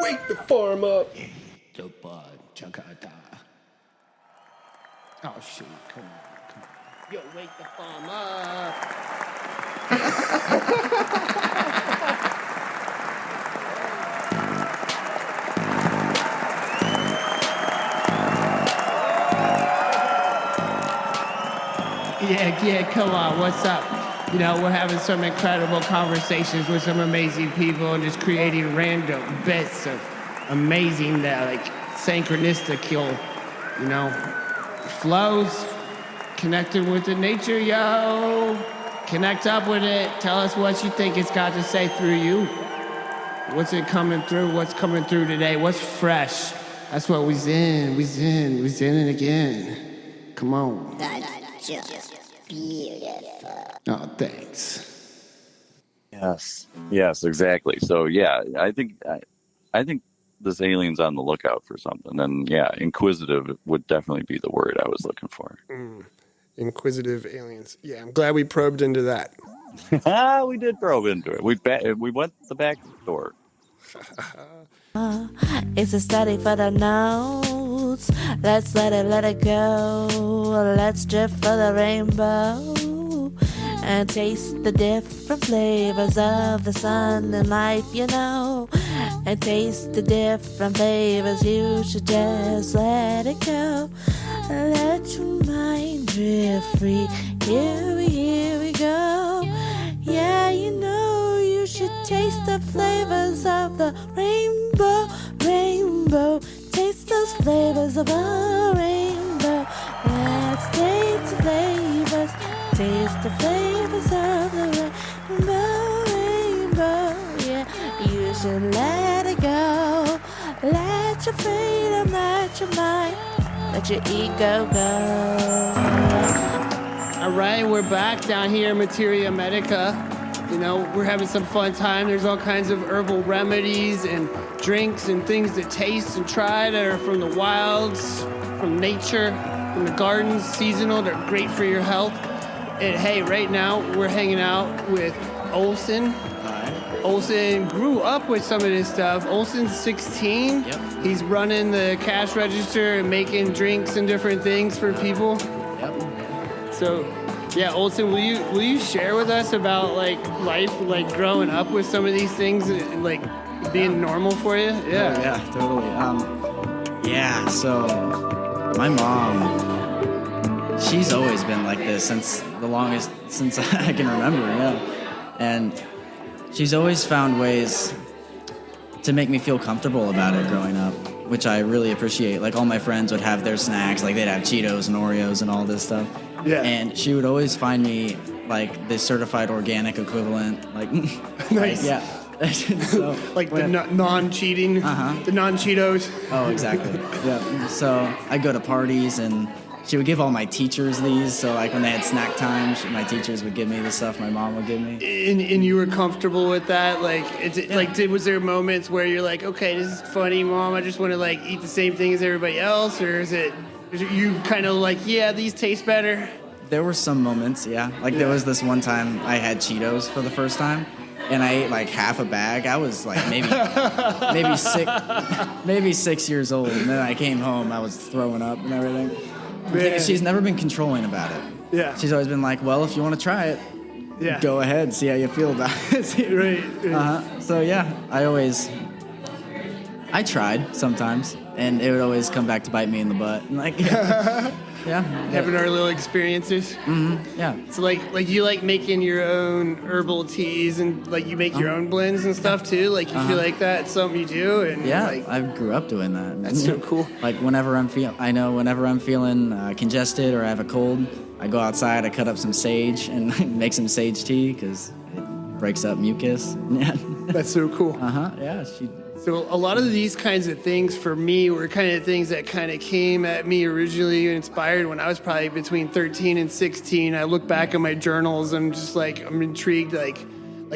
Wake the farm up. Oh, shoot. Come on. Yo, wake the farm up. Yeah, come on, what's up? You know, we're having some incredible conversations with some amazing people and just creating random bits of amazing, synchronicical, flows, connecting with the nature, yo. Connect up with it. Tell us what you think it's got to say through you. What's it coming through? What's coming through today? What's fresh? That's what we's in it again. Come on. That's just beautiful. Oh, thanks. Yes, exactly. So yeah, I think this alien's on the lookout for something, and yeah, inquisitive would definitely be the word I was looking for. Inquisitive aliens. Yeah, I'm glad we probed into that. We did probe into it. We went the back door. It's a study for the notes. Let's let it go. Let's drift for the rainbow and taste the different flavors of the sun and life, and taste the different flavors. You should just let it go. Let your mind drift free. Here we go. Yeah, you should taste the flavors of the rainbow. Taste those flavors of a rainbow. Let's taste the flavors. Taste the flavors of the rainbow. Yeah, you should let it go. Let your freedom, let your mind, let your ego go. All right, we're back down here in Material Medica. We're having some fun time. There's all kinds of herbal remedies and drinks and things to taste and try that are from the wilds, from nature, from the gardens, seasonal. They're great for your health. And hey, right now we're hanging out with Olsen. Olsen grew up with some of this stuff. Olsen's 16. Yep. He's running the cash register and making drinks and different things for people. Yep. So, yeah, Olsen, will you share with us about life, growing up with some of these things, being normal for you? Yeah. Oh, yeah, totally. So my mom, she's always been like this since I can remember, and she's always found ways to make me feel comfortable about it growing up, which I really appreciate. Like, all my friends would have their snacks, like they'd have Cheetos and Oreos and all this stuff. Yeah. And she would always find me the certified organic equivalent, Nice. yeah. So the non-cheating, the non-Cheetos. Oh, exactly. Yeah. So I'd go to parties and she would give all my teachers these. So when they had snack time, my teachers would give me the stuff my mom would give me. And you were comfortable with that? Was there moments where you're like, okay, this is funny, Mom, I just want to eat the same thing as everybody else? Or is it you kind of yeah, these taste better? There were some moments, yeah. There was this one time I had Cheetos for the first time. And I ate half a bag. I was maybe 6 years old. And then I came home, I was throwing up and everything. Man. She's never been controlling about it. Yeah. She's always been well, if you want to try it, go ahead, see how you feel about it. Right. So yeah, I tried sometimes, and it would always come back to bite me in the butt. Yeah. Having our little experiences. Mm-hmm. Yeah. So you making your own herbal teas and you make your own blends and stuff too. You feel like that's something you do. And yeah, I grew up doing that. That's so cool. Whenever I'm feeling congested or I have a cold, I go outside, I cut up some sage and make some sage tea because it breaks up mucus. That's so cool. Yeah. So a lot of these kinds of things for me were kind of things that kind of came at me originally inspired when I was probably between 13 and 16. I look back at my journals and I'm just I'm intrigued. I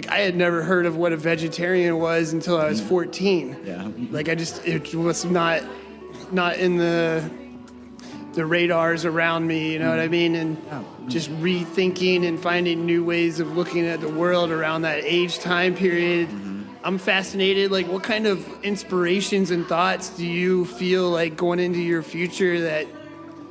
had never heard of what a vegetarian was until I was 14. Yeah. It was not in the radars around me, you know what I mean? And just rethinking and finding new ways of looking at the world around that age time period. I'm fascinated. Like, what kind of inspirations and thoughts do you feel like going into your future that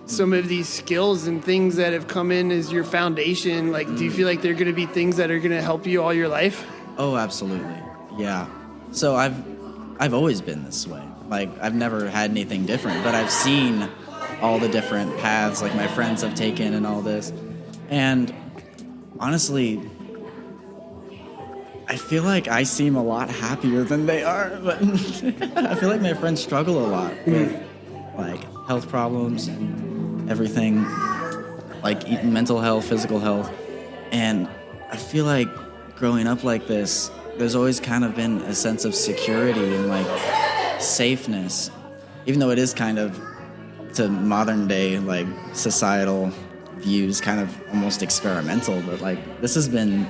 some of these skills and things that have come in as your foundation, like, do you feel like they're going to be things that are going to help you all your life? Oh, absolutely. Yeah. So I've always been this way. Like, I've never had anything different, but I've seen all the different paths like my friends have taken and all this. And honestly, I feel like I seem a lot happier than they are, but I feel like my friends struggle a lot with like health problems and everything, like mental health, physical health. And I feel like growing up like this, there's always kind of been a sense of security and like safeness, even though it is kind of, to modern day like societal views, kind of almost experimental, but like this has been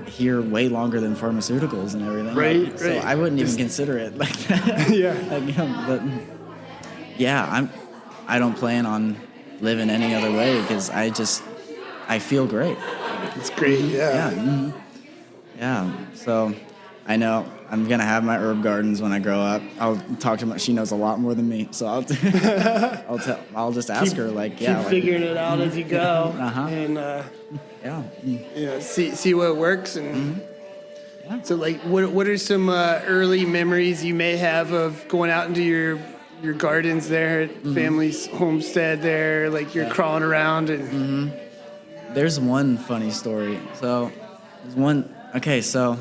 here way longer than pharmaceuticals and everything. Right. So I wouldn't even consider it like that. Yeah. Like, but yeah, I don't plan on living any other way because I feel great. It's great. Yeah. Yeah. Yeah. So I know I'm going to have my herb gardens when I grow up. I'll talk to her. She knows a lot more than me. So I'll just ask her, like, Keep figuring it out as you go. And, yeah. See what works. And so, like, what are some early memories you may have of going out into your gardens there at family's homestead there? Like, you're crawling around and... There's one funny story. So, so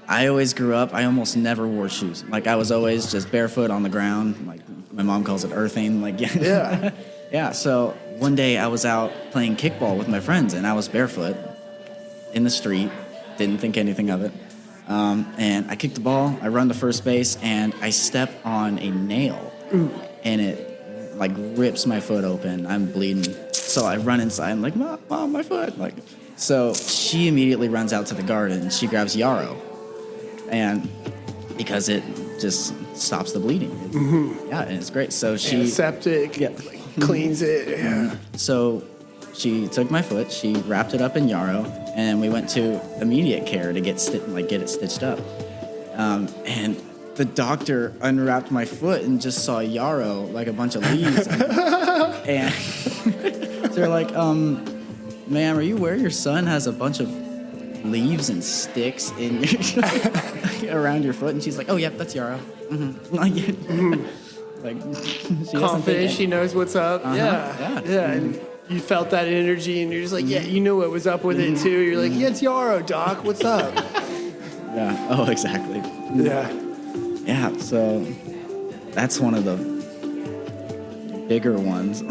I always grew up, I almost never wore shoes. Like, I was always just barefoot on the ground. Like, my mom calls it earthing. Like, yeah. Yeah, so one day I was out playing kickball with my friends, and I was barefoot in the street. Didn't think anything of it. And I kicked the ball, I run to first base, and I step on a nail. And it, like, rips my foot open. I'm bleeding. So I run inside. I'm like, Mom, my foot. Like, so she immediately runs out to the garden. She grabs yarrow, and because it just stops the bleeding. Yeah, and it's great. So she Antiseptic. Yeah. Like, cleans it. Yeah. So she took my foot. She wrapped it up in yarrow, and we went to immediate care to get it stitched up. And the doctor unwrapped my foot and just saw yarrow, like a bunch of leaves. And they're like, ma'am, are you aware your son has a bunch of leaves and sticks in your, around your foot? And she's like, oh, yep, that's yarrow. Like, she Confident she knows what's up. Yeah. And you felt that energy, and you're just like, yeah, you know what was up with it, too. You're like, yeah, it's yarrow, doc. What's up? Yeah. Oh, exactly. Yeah. Yeah, so that's one of the bigger ones.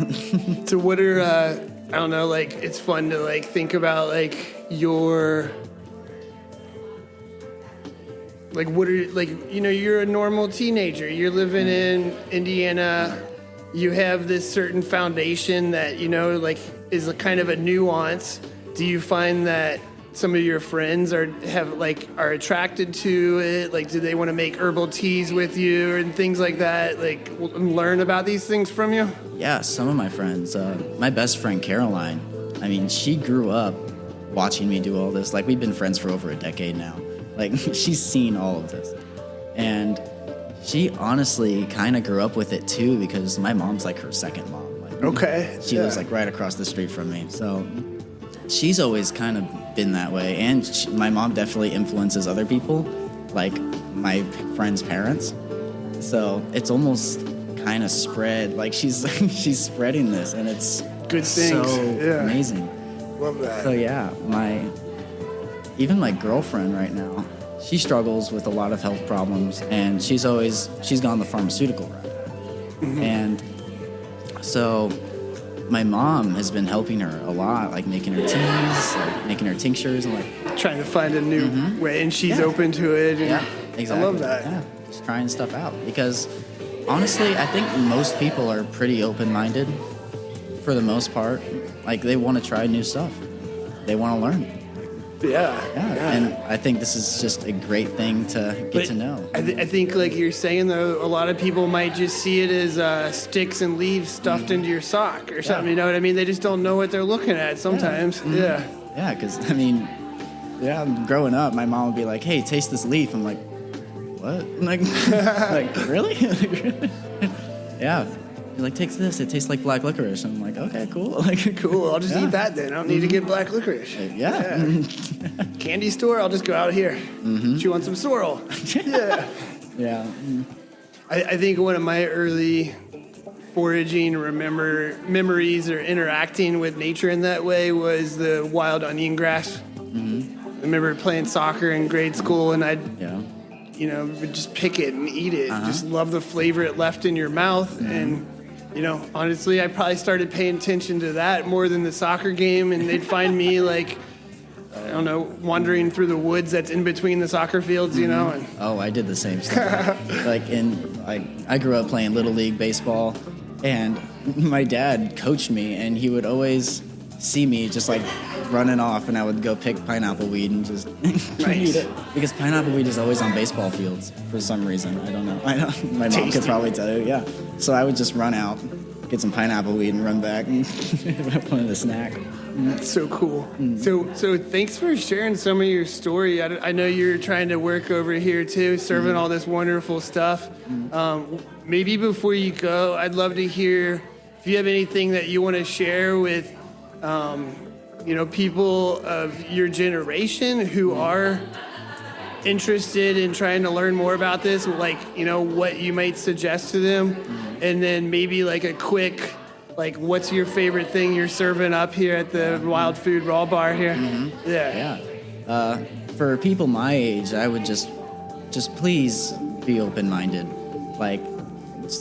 So what are, I don't know, like, it's fun to, like, think about, like, your, like, what are, like, you know, you're a normal teenager. You're living in Indiana. You have this certain foundation that, you know, like, is a kind of a nuance. Do you find that some of your friends are attracted to it? Like, do they want to make herbal teas with you and things like that? Like, learn about these things from you? Yeah, some of my friends. My best friend, Caroline, I mean, she grew up watching me do all this. Like, we've been friends for over a decade now. Like, she's seen all of this. And she honestly kind of grew up with it, too, because my mom's like her second mom. Like, okay. She lives, like, right across the street from me. So she's always kind of been that way, and my mom definitely influences other people, like my friends' parents. So it's almost kind of spread. Like, she's spreading this, and it's good things. So amazing. Love that. So yeah, even my girlfriend right now, she struggles with a lot of health problems, and she's gone the pharmaceutical route, and so my mom has been helping her a lot, like making her teas, like making her tinctures, and like trying to find a new way, and she's open to it. And yeah, exactly. I love that. Yeah, just trying stuff out, because honestly, I think most people are pretty open-minded for the most part. Like, they want to try new stuff. They want to learn. Yeah. And I think this is just a great thing to get to know. I think, like you're saying, though, a lot of people might just see it as sticks and leaves stuffed into your sock or something. You know what I mean? They just don't know what they're looking at sometimes. Yeah. Yeah, because, I mean, growing up, my mom would be like, "Hey, taste this leaf." I'm like, "What?" I'm like, like really? Yeah. You're like, "Takes this. It tastes like black licorice." I'm like, "Okay, cool." Like, Cool. I'll just eat that then. I don't need to get black licorice. Yeah. Candy store. I'll just go out here. Chew on some sorrel. Yeah. Yeah. I think one of my early foraging memories or interacting with nature in that way was the wild onion grass. I remember playing soccer in grade school, and I'd would just pick it and eat it. Just love the flavor it left in your mouth. And honestly, I probably started paying attention to that more than the soccer game, and they'd find me like, I don't know, wandering through the woods that's in between the soccer fields, And Oh, I did the same stuff. I grew up playing Little League baseball, and my dad coached me, and he would always see me just like running off, and I would go pick pineapple weed and just eat it. Because pineapple weed is always on baseball fields for some reason. I don't know. My mom could probably tell you, yeah. So I would just run out, get some pineapple weed, and run back and wanted a snack. That's so cool. So thanks for sharing some of your story. I know you're trying to work over here too, serving all this wonderful stuff. Maybe before you go, I'd love to hear if you have anything that you want to share with people of your generation who are interested in trying to learn more about this, like, what you might suggest to them. And then maybe like a quick, like, what's your favorite thing you're serving up here at the Wildfood Raw Bar here? Yeah. For people my age, I would just please be open-minded. Like,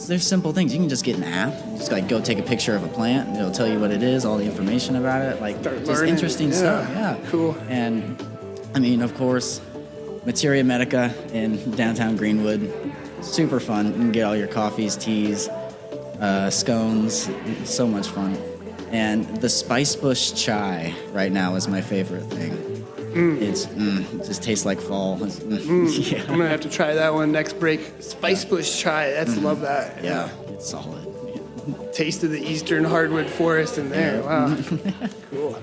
there's simple things. You can just get an app. Just like go take a picture of a plant, and it'll tell you what it is, all the information about it. Like, just interesting stuff. Yeah. Cool. And I mean, of course, Material Medica in downtown Greenwood. Super fun. You can get all your coffees, teas, scones. So much fun. And the Spice Bush chai right now is my favorite thing. It just tastes like fall. Yeah. I'm gonna have to try that one next break. Spice Bush chai. Love that. Yeah, it's solid. Taste of the eastern hardwood forest in there. Wow. Cool.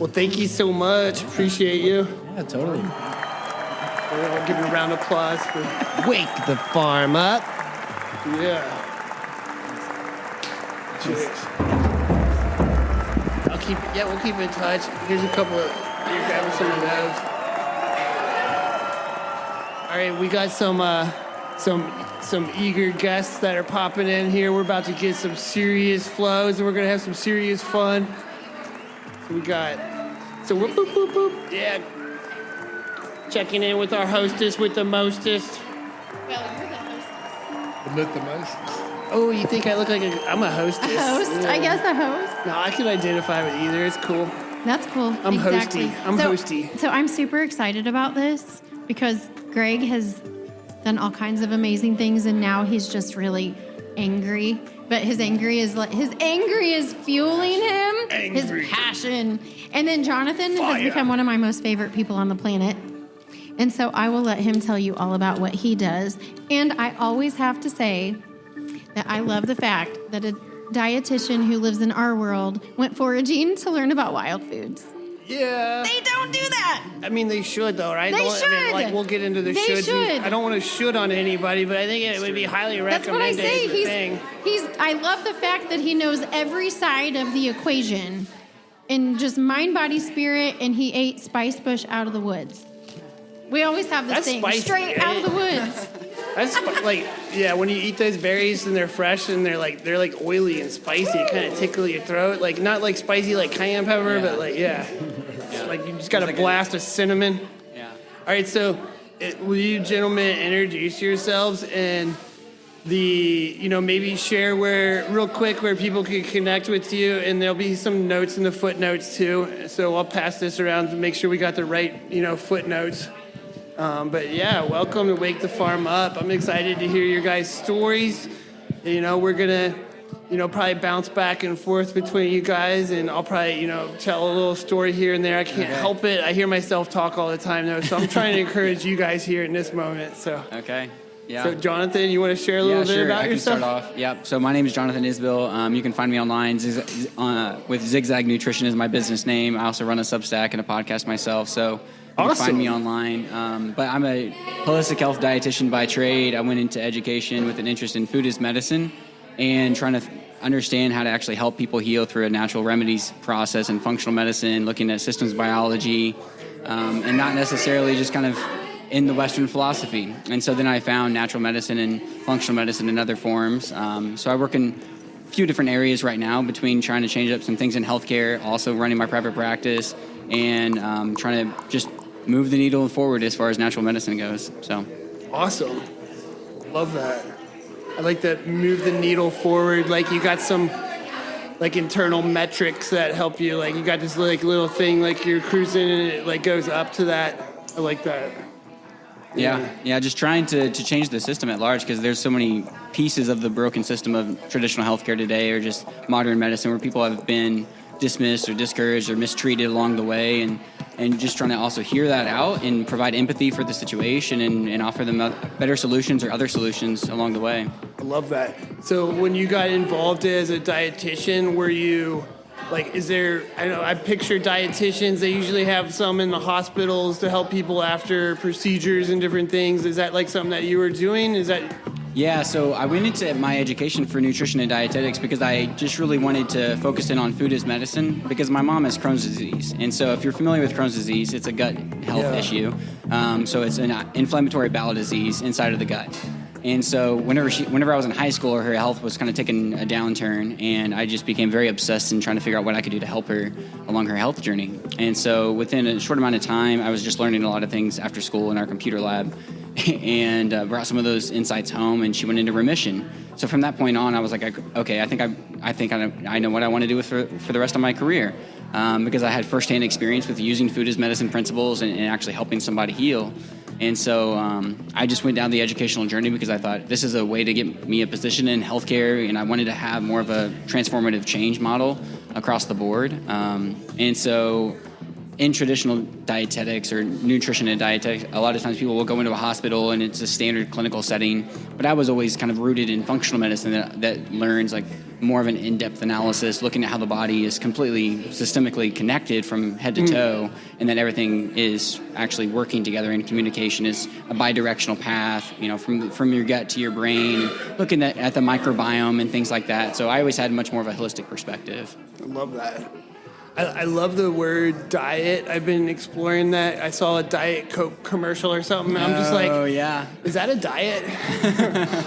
Well, thank you so much. Appreciate you. Yeah, totally. I'll give you a round of applause for Wake the farm up. Yeah. Cheers. We'll keep in touch. Here's a couple of. You're grabbing some of those. All right, we got some eager guests that are popping in here. We're about to get some serious flows, and we're gonna have some serious fun. We're boop boop boop. Yeah. Checking in with our hostess with the mostest. Well, you're the hostess. With the most. Oh, you think I look like I'm a hostess? A host? Yeah. I guess a host. No, I can identify with either. It's cool. That's cool. I'm exactly. hosty. I'm hosty. So I'm super excited about this because Greg has done all kinds of amazing things, and now he's just really angry. But his anger is fueling him. Angry. His passion. And then Johnathan has become one of my most favorite people on the planet. And so I will let him tell you all about what he does. And I always have to say that I love the fact that a dietitian who lives in our world went foraging to learn about wild foods. Yeah. They don't do that. I mean, they should, though, right? They I mean, like, we'll get into the They shoulds. should. I don't want to should on anybody, but I think it would be highly That's what I recommended. say. I love the fact that he knows every side of the equation in just mind, body, spirit, and he ate spice bush out of the woods. We always have this That's thing, spicy, straight out of the woods. That's when you eat those berries and they're fresh and they're like oily and spicy, it kind of tickle your throat. Like, not like spicy like cayenne pepper, but like, like you just got a blast of cinnamon. Yeah. All right, so will you gentlemen introduce yourselves and maybe share real quick where people can connect with you, and there'll be some notes in the footnotes too. So I'll pass this around to make sure we got the right, footnotes. But yeah, welcome to Wake the Farm Up. I'm excited to hear your guys' stories. We're gonna, probably bounce back and forth between you guys, and I'll probably, tell a little story here and there. I can't help it. I hear myself talk all the time though, so I'm trying to encourage you guys here in this moment. So Okay. Yeah. So, Johnathan, you want to share a little bit about I yourself? can start off. Yep. So my name is Johnathan Isbill. You can find me online with ZigZag Nutrition is my business name. I also run a substack and a podcast myself. So you can find me online. But I'm a holistic health dietitian by trade. I went into education with an interest in food as medicine and trying to understand how to actually help people heal through a natural remedies process and functional medicine, looking at systems biology, and not necessarily just kind of in the Western philosophy. And so then I found natural medicine and functional medicine in other forms. So I work in a few different areas right now between trying to change up some things in healthcare, also running my private practice, and trying to just move the needle forward as far as natural medicine goes. So awesome. Love that. I like that, move the needle forward. Like you got some like internal metrics that help you. Like you got this like little thing like you're cruising and it like goes up to that. I like that. Yeah, just trying to change the system at large, because there's so many pieces of the broken system of traditional healthcare today, or just modern medicine, where people have been dismissed or discouraged or mistreated along the way, and just trying to also hear that out and provide empathy for the situation and offer them better solutions or other solutions along the way. I love that. So when you got involved as a dietitian, were you like, is there, I know I picture dietitians, they usually have some in the hospitals to help people after procedures and different things. Is that like something that you were doing? Is that? Yeah, so I went into my education for nutrition and dietetics because I just really wanted to focus in on food as medicine, because my mom has Crohn's disease. And so if you're familiar with Crohn's disease, it's a gut health issue. So it's an inflammatory bowel disease inside of the gut. And so whenever I was in high school, her health was kind of taking a downturn, and I just became very obsessed in trying to figure out what I could do to help her along her health journey. And so within a short amount of time, I was just learning a lot of things after school in our computer lab, and brought some of those insights home, and she went into remission. So from that point on, I was like, okay, I think I know what I want to do for the rest of my career, because I had firsthand experience with using food as medicine principles and actually helping somebody heal. And so I just went down the educational journey because I thought this is a way to get me a position in healthcare, and I wanted to have more of a transformative change model across the board. And so in traditional dietetics or nutrition and dietetics, a lot of times people will go into a hospital and it's a standard clinical setting, but I was always kind of rooted in functional medicine that learns like more of an in-depth analysis, looking at how the body is completely systemically connected from head to toe, and that everything is actually working together, and communication is a bidirectional path, from your gut to your brain, and looking at the microbiome and things like that. So I always had much more of a holistic perspective. I love that. I love the word diet. I've been exploring that. I saw a Diet Coke commercial or something. And I'm just like, oh yeah, is that a diet?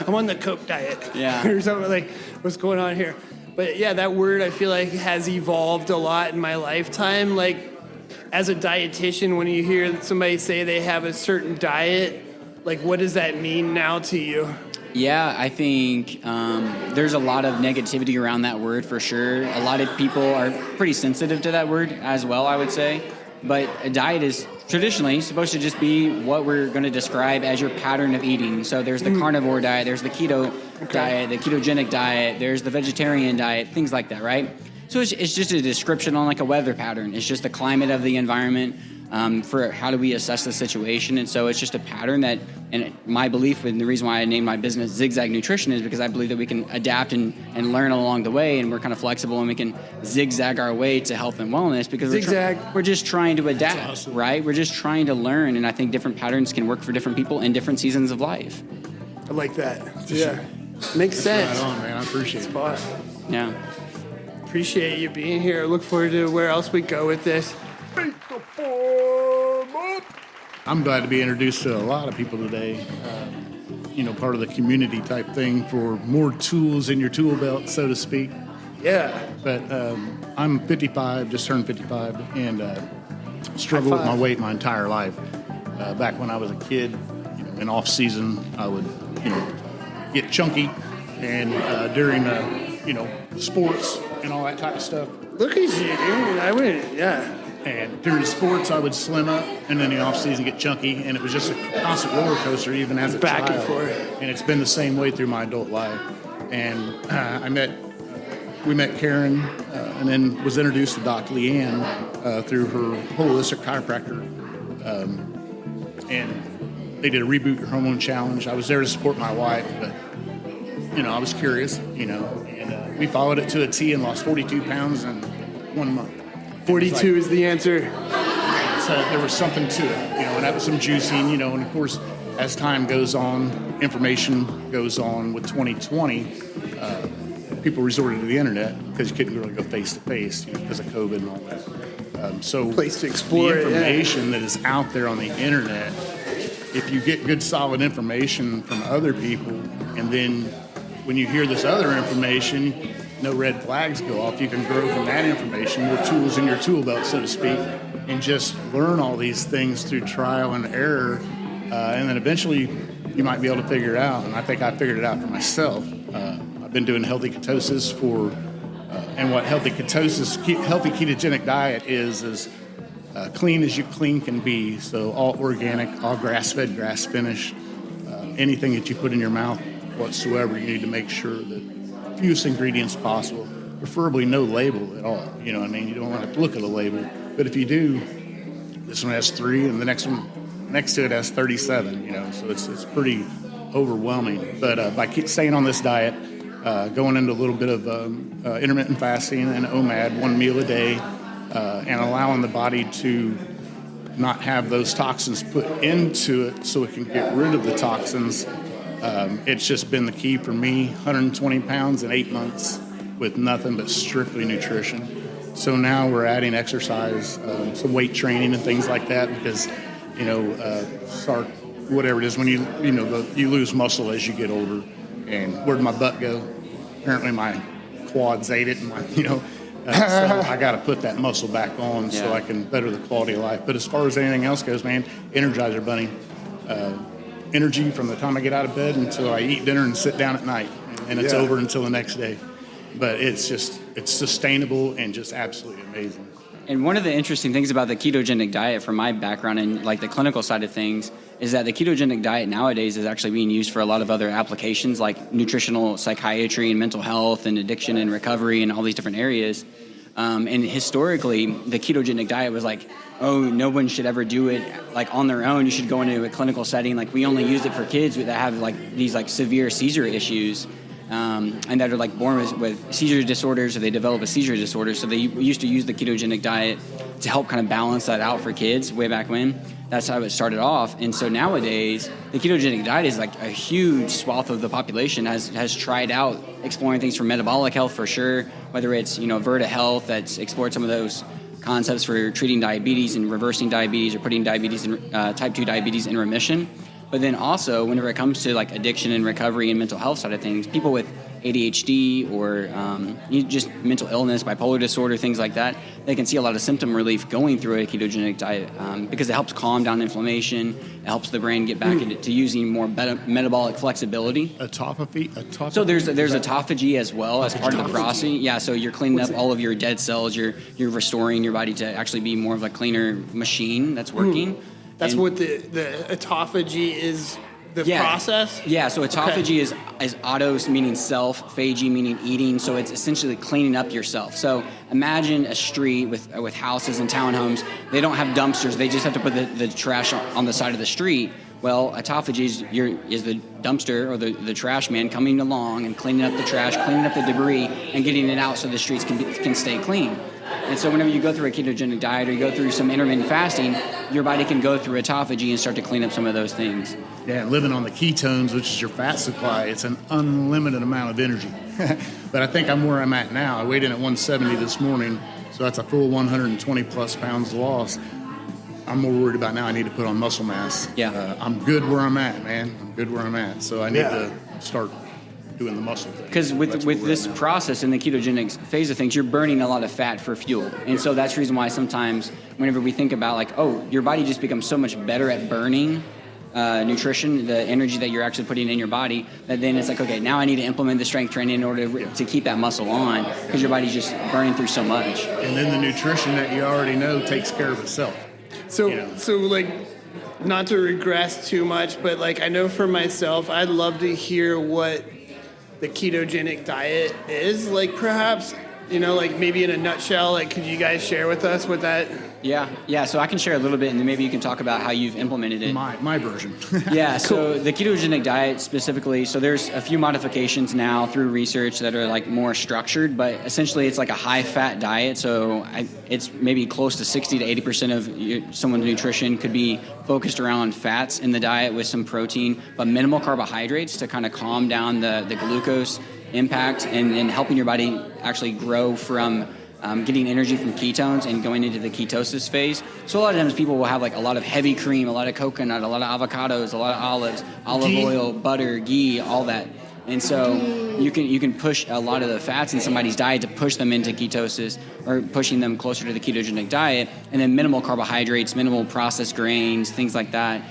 I'm on the Coke diet. Yeah. Or something like, what's going on here? But yeah, that word I feel like has evolved a lot in my lifetime. Like as a dietitian, when you hear somebody say they have a certain diet, like what does that mean now to you? Yeah, I think there's a lot of negativity around that word for sure. A lot of people are pretty sensitive to that word as well, I would say. But a diet is traditionally supposed to just be what we're going to describe as your pattern of eating. So there's the carnivore diet, there's the keto diet, the ketogenic diet, there's the vegetarian diet, things like that, right? So it's just a description on like a weather pattern. It's just the climate of the environment. For how do we assess the situation. And so it's just a pattern that, and my belief and the reason why I named my business ZigZag Nutrition is because I believe that we can adapt and learn along the way, and we're kind of flexible and we can zigzag our way to health and wellness, because we're just trying to adapt, awesome. Right? We're just trying to learn, and I think different patterns can work for different people in different seasons of life. I like that. Yeah. Makes sense. Right on, man. I appreciate it. Yeah. Appreciate you being here. Look forward to where else we go with this. I'm glad to be introduced to a lot of people today. Part of the community type thing for more tools in your tool belt, so to speak. Yeah. But I'm 55, just turned 55, and struggled with my weight my entire life. Back when I was a kid, in off season, I would, get chunky, and during sports and all that type of stuff. Look at you, dude. I wouldn't. Yeah. And during sports, I would slim up, and then in the off season get chunky, and it was just a constant roller coaster, even as a back child. And forth. And it's been the same way through my adult life. And we met Karen, and then was introduced to Dr. Leanne through her holistic chiropractor. And they did a Reboot Your Hormone Challenge. I was there to support my wife, but, I was curious, and we followed it to a T and lost 42 pounds in 1 month. 42 is the answer. So there was something to it, and that was some juicing, and of course, as time goes on, information goes on with 2020, people resorted to the internet because you couldn't really go face to face because of COVID and all that. So place to explore the information that is out there on the internet, if you get good solid information from other people, and then when you hear this other information, no red flags go off, you can grow from that information, more tools in your tool belt, so to speak, and just learn all these things through trial and error, and then eventually you might be able to figure it out. And I think I figured it out for myself. I've been doing healthy ketosis and what healthy ketogenic diet is clean as you clean can be. So all organic, all grass-fed, grass-finished, anything that you put in your mouth whatsoever, you need to make sure that fewest ingredients possible, preferably no label at all. You know what I mean? You don't want to look at a label. But if you do, this one has 3, and the next one next to it has 37, so it's pretty overwhelming. But by staying on this diet, going into a little bit of intermittent fasting and OMAD, 1 meal a day, and allowing the body to not have those toxins put into it so it can get rid of the toxins, it's just been the key for me. 120 pounds in 8 months with nothing but strictly nutrition. So now we're adding exercise, some weight training and things like that because, whatever it is, when you lose muscle as you get older. And where'd my butt go? Apparently my quads ate it, and so I got to put that muscle back on so I can better the quality of life. But as far as anything else goes, man, Energizer Bunny, energy from the time I get out of bed until I eat dinner and sit down at night, and it's over until the next day. But it's sustainable and just absolutely amazing. And one of the interesting things about the ketogenic diet from my background and like the clinical side of things is that the ketogenic diet nowadays is actually being used for a lot of other applications like nutritional psychiatry and mental health and addiction and recovery and all these different areas. And historically, the ketogenic diet was like, oh, no one should ever do it like on their own. You should go into a clinical setting. Like we only use it for kids that have like these like severe seizure issues. And that are like born with seizure disorders, or they develop a seizure disorder. So they used to use the ketogenic diet to help kind of balance that out for kids way back when. That's how it started off. And so nowadays, the ketogenic diet is like a huge swath of the population has tried out exploring things for metabolic health for sure, whether it's, Virta Health that's explored some of those concepts for treating diabetes and reversing diabetes or putting diabetes in, type 2 diabetes in remission. But then also, whenever it comes to like addiction and recovery and mental health side of things, people with ADHD or just mental illness, bipolar disorder, things like that, they can see a lot of symptom relief going through a ketogenic diet because it helps calm down inflammation. It helps the brain get back into using more metabolic flexibility. Autophagy? So there's autophagy as well as part of the process. Yeah, so you're cleaning up all of your dead cells. You're restoring your body to actually be more of a cleaner machine that's working. That's what the autophagy is, process? Yeah, so autophagy is autos meaning self, phagy meaning eating, so it's essentially cleaning up yourself. So imagine a street with houses and townhomes. They don't have dumpsters. They just have to put the trash on the side of the street. Well, autophagy is the dumpster or the trash man coming along and cleaning up the trash, cleaning up the debris, and getting it out so the streets can stay clean. And so whenever you go through a ketogenic diet or you go through some intermittent fasting, your body can go through autophagy and start to clean up some of those things. Yeah, living on the ketones, which is your fat supply, it's an unlimited amount of energy. But I think I'm where I'm at now. I weighed in at 170 this morning, so that's a full 120 plus pounds lost. I'm more worried about now I need to put on muscle mass. Yeah. I'm good where I'm at, man. I'm good where I'm at. So I need to start doing the muscle thing. Because with this process in the ketogenic phase of things, you're burning a lot of fat for fuel. And so that's the reason why sometimes whenever we think about like, oh, your body just becomes so much better at burning nutrition, the energy that you're actually putting in your body, that then it's like, okay, now I need to implement the strength training in order to keep that muscle on because your body's just burning through so much. And then the nutrition that you already know takes care of itself. So like, not to regress too much, but like I know for myself, I'd love to hear what the ketogenic diet is. Like perhaps You know, like maybe in a nutshell, like could you guys share with us what that? Yeah. So I can share a little bit, and then maybe you can talk about how you've implemented it. My version. Yeah. So the ketogenic diet specifically. So there's a few modifications now through research that are like more structured, but essentially it's like a high-fat diet. So it's maybe close to 60 to 80% of someone's nutrition could be focused around fats in the diet with some protein, but minimal carbohydrates to kind of calm down the glucose impact and helping your body actually grow from getting energy from ketones and going into the ketosis phase. So a lot of times people will have like a lot of heavy cream, a lot of coconut, a lot of avocados, a lot of olives, olive oil, butter, ghee, all that. And so you can push a lot of the fats in somebody's diet to push them into ketosis or pushing them closer to the ketogenic diet, and then minimal carbohydrates, minimal processed grains, things like that,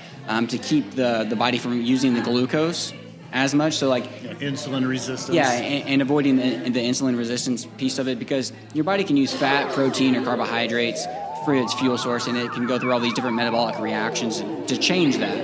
to keep the body from using the glucose as much. So like insulin resistance. Yeah, and avoiding the insulin resistance piece of it, because your body can use fat, protein, or carbohydrates for its fuel source, and it can go through all these different metabolic reactions to change that.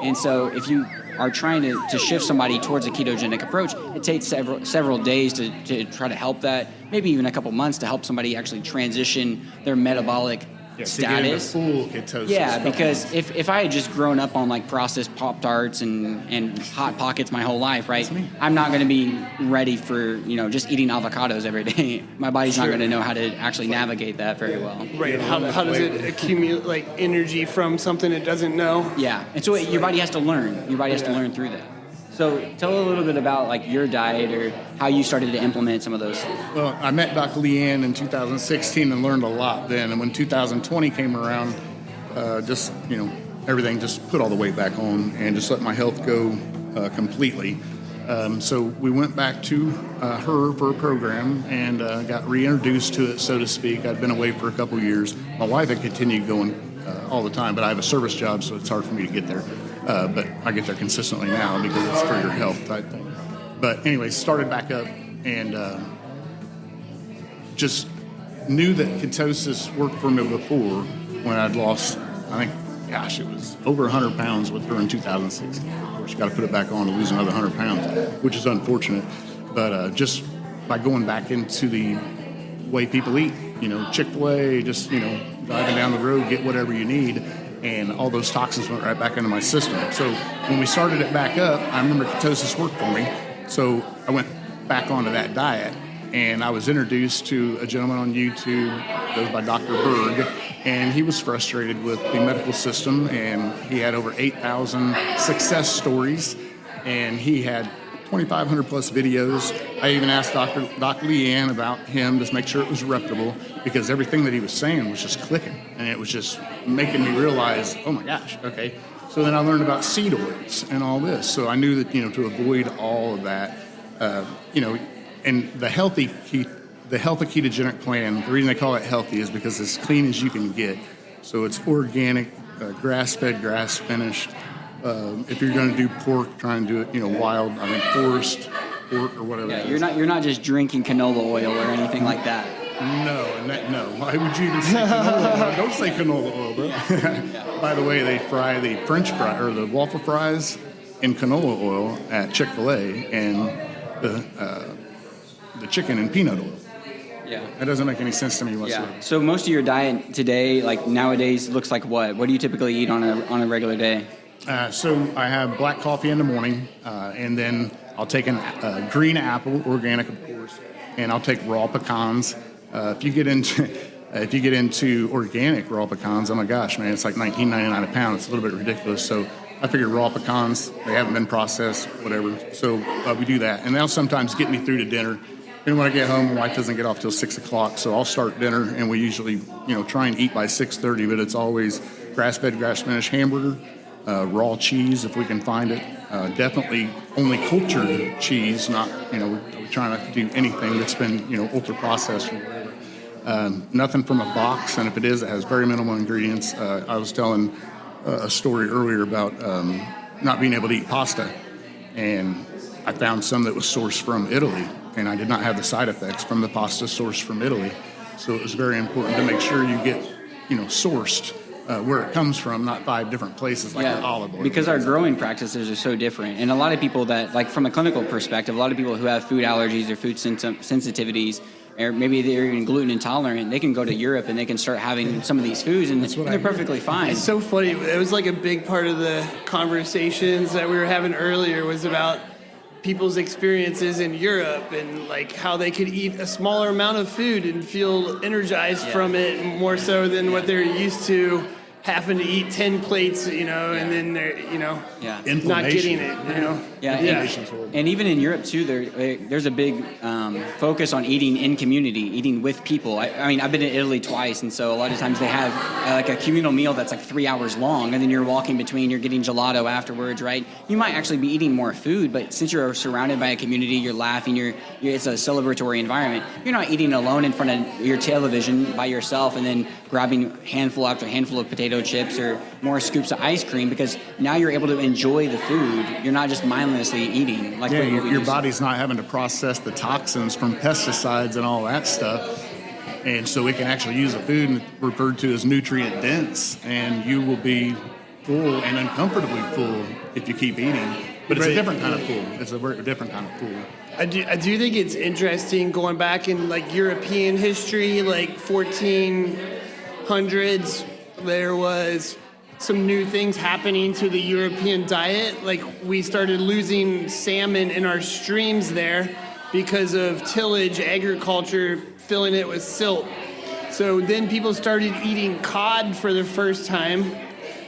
And so if you are trying to shift somebody towards a ketogenic approach, it takes several days to try to help that, maybe even a couple months to help somebody actually transition their metabolic status. To get into full ketosis. Yeah, because if I had just grown up on like processed Pop-Tarts and Hot Pockets my whole life, right, I'm not going to be ready for, just eating avocados every day. My body's not going to know how to actually navigate that very well. Right. How does it accumulate like energy from something it doesn't know? Yeah. And so your body has to learn. Your body has to learn through that. So tell a little bit about like your diet or how you started to implement some of those. Well, I met Dr. Leanne in 2016 and learned a lot then. And when 2020 came around, everything just put all the weight back on and just let my health go completely. So we went back to her for a program and got reintroduced to it, so to speak. I'd been away for a couple years. My wife had continued going all the time, but I have a service job, so it's hard for me to get there. But I get there consistently now because it's for your health type thing. But anyway, started back up and just knew that ketosis worked for me before when I'd lost, I think, it was over 100 pounds with her in 2016. Of course, you got to put it back on to lose another 100 pounds, which is unfortunate. But just by going back into the way people eat, Chick-fil-A, just, driving down the road, get whatever you need. And all those toxins went right back into my system. So when we started it back up, I remember ketosis worked for me. So I went back onto that diet, and I was introduced to a gentleman on YouTube, goes by Dr. Berg, and he was frustrated with the medical system, and he had over 8,000 success stories, and he had 2,500 plus videos. I even asked Dr. Leanne about him to make sure it was reputable, because everything that he was saying was just clicking, and it was just making me realize, oh my gosh, okay. So then I learned about seed oils and all this. So I knew that, to avoid all of that, and the healthy ketogenic plan, the reason they call it healthy is because it's as clean as you can get. So it's organic, grass-fed, grass-finished. If you're going to do pork, try and do it, wild, forest pork or whatever. Yeah, you're not just drinking canola oil or anything like that. No. Why would you even say canola oil? Don't say canola oil, bro. By the way, they fry the French fry or the waffle fries in canola oil at Chick-fil-A, and the chicken in peanut oil. Yeah. That doesn't make any sense to me whatsoever. Yeah. So most of your diet today, like nowadays, looks like what? What do you typically eat on a regular day? So I have black coffee in the morning, and then I'll take a green apple, organic of course, and I'll take raw pecans. If you get into organic raw pecans, oh my gosh, man, it's like $19.99 a pound. It's a little bit ridiculous. So I figure raw pecans, they haven't been processed, whatever. So we do that, and they'll sometimes get me through to dinner. And when I get home, my wife doesn't get off till 6 o'clock, so I'll start dinner, and we usually, try and eat by 6:30. But it's always grass-fed, grass-finished hamburger. Raw cheese if we can find it. Definitely only cultured cheese, not, we try not to do anything that's been, ultra processed or whatever. Nothing from a box, and if it is, it has very minimal ingredients. I was telling a story earlier about not being able to eat pasta, and I found some that was sourced from Italy, and I did not have the side effects from the pasta sourced from Italy. So it was very important to make sure you get, sourced where it comes from, not 5 different places like the olive oil. Because our growing practices are so different. And a lot of people that, like from a clinical perspective, a lot of people who have food allergies or food sensitivities, or maybe they're even gluten intolerant, they can go to Europe and they can start having some of these foods, and they're perfectly fine. It's so funny. It was like a big part of the conversations that we were having earlier was about people's experiences in Europe and like how they could eat a smaller amount of food and feel energized from it more so than what they're used to having to eat 10 plates, and then they're, not getting it, And even in Europe too, there's a big focus on eating in community, eating with people. I mean, I've been to Italy twice, and so a lot of times they have like a communal meal that's like 3 hours long, and then you're walking between, you're getting gelato afterwards, right? You might actually be eating more food, but since you're surrounded by a community, you're laughing, it's a celebratory environment. You're not eating alone in front of your television by yourself and then grabbing handful after handful of potato chips or more scoops of ice cream, because now you're able to enjoy the food. You're not just mindlessly eating. Like your body's not having to process the toxins from pesticides and all that stuff. And so we can actually use a food referred to as nutrient dense, and you will be full and uncomfortably full if you keep eating. But it's a different kind of full. It's a very different kind of full. I do think it's interesting going back in like European history, like 1400s, there was some new things happening to the European diet. Like we started losing salmon in our streams there because of tillage, agriculture, filling it with silt. So then people started eating cod for the first time,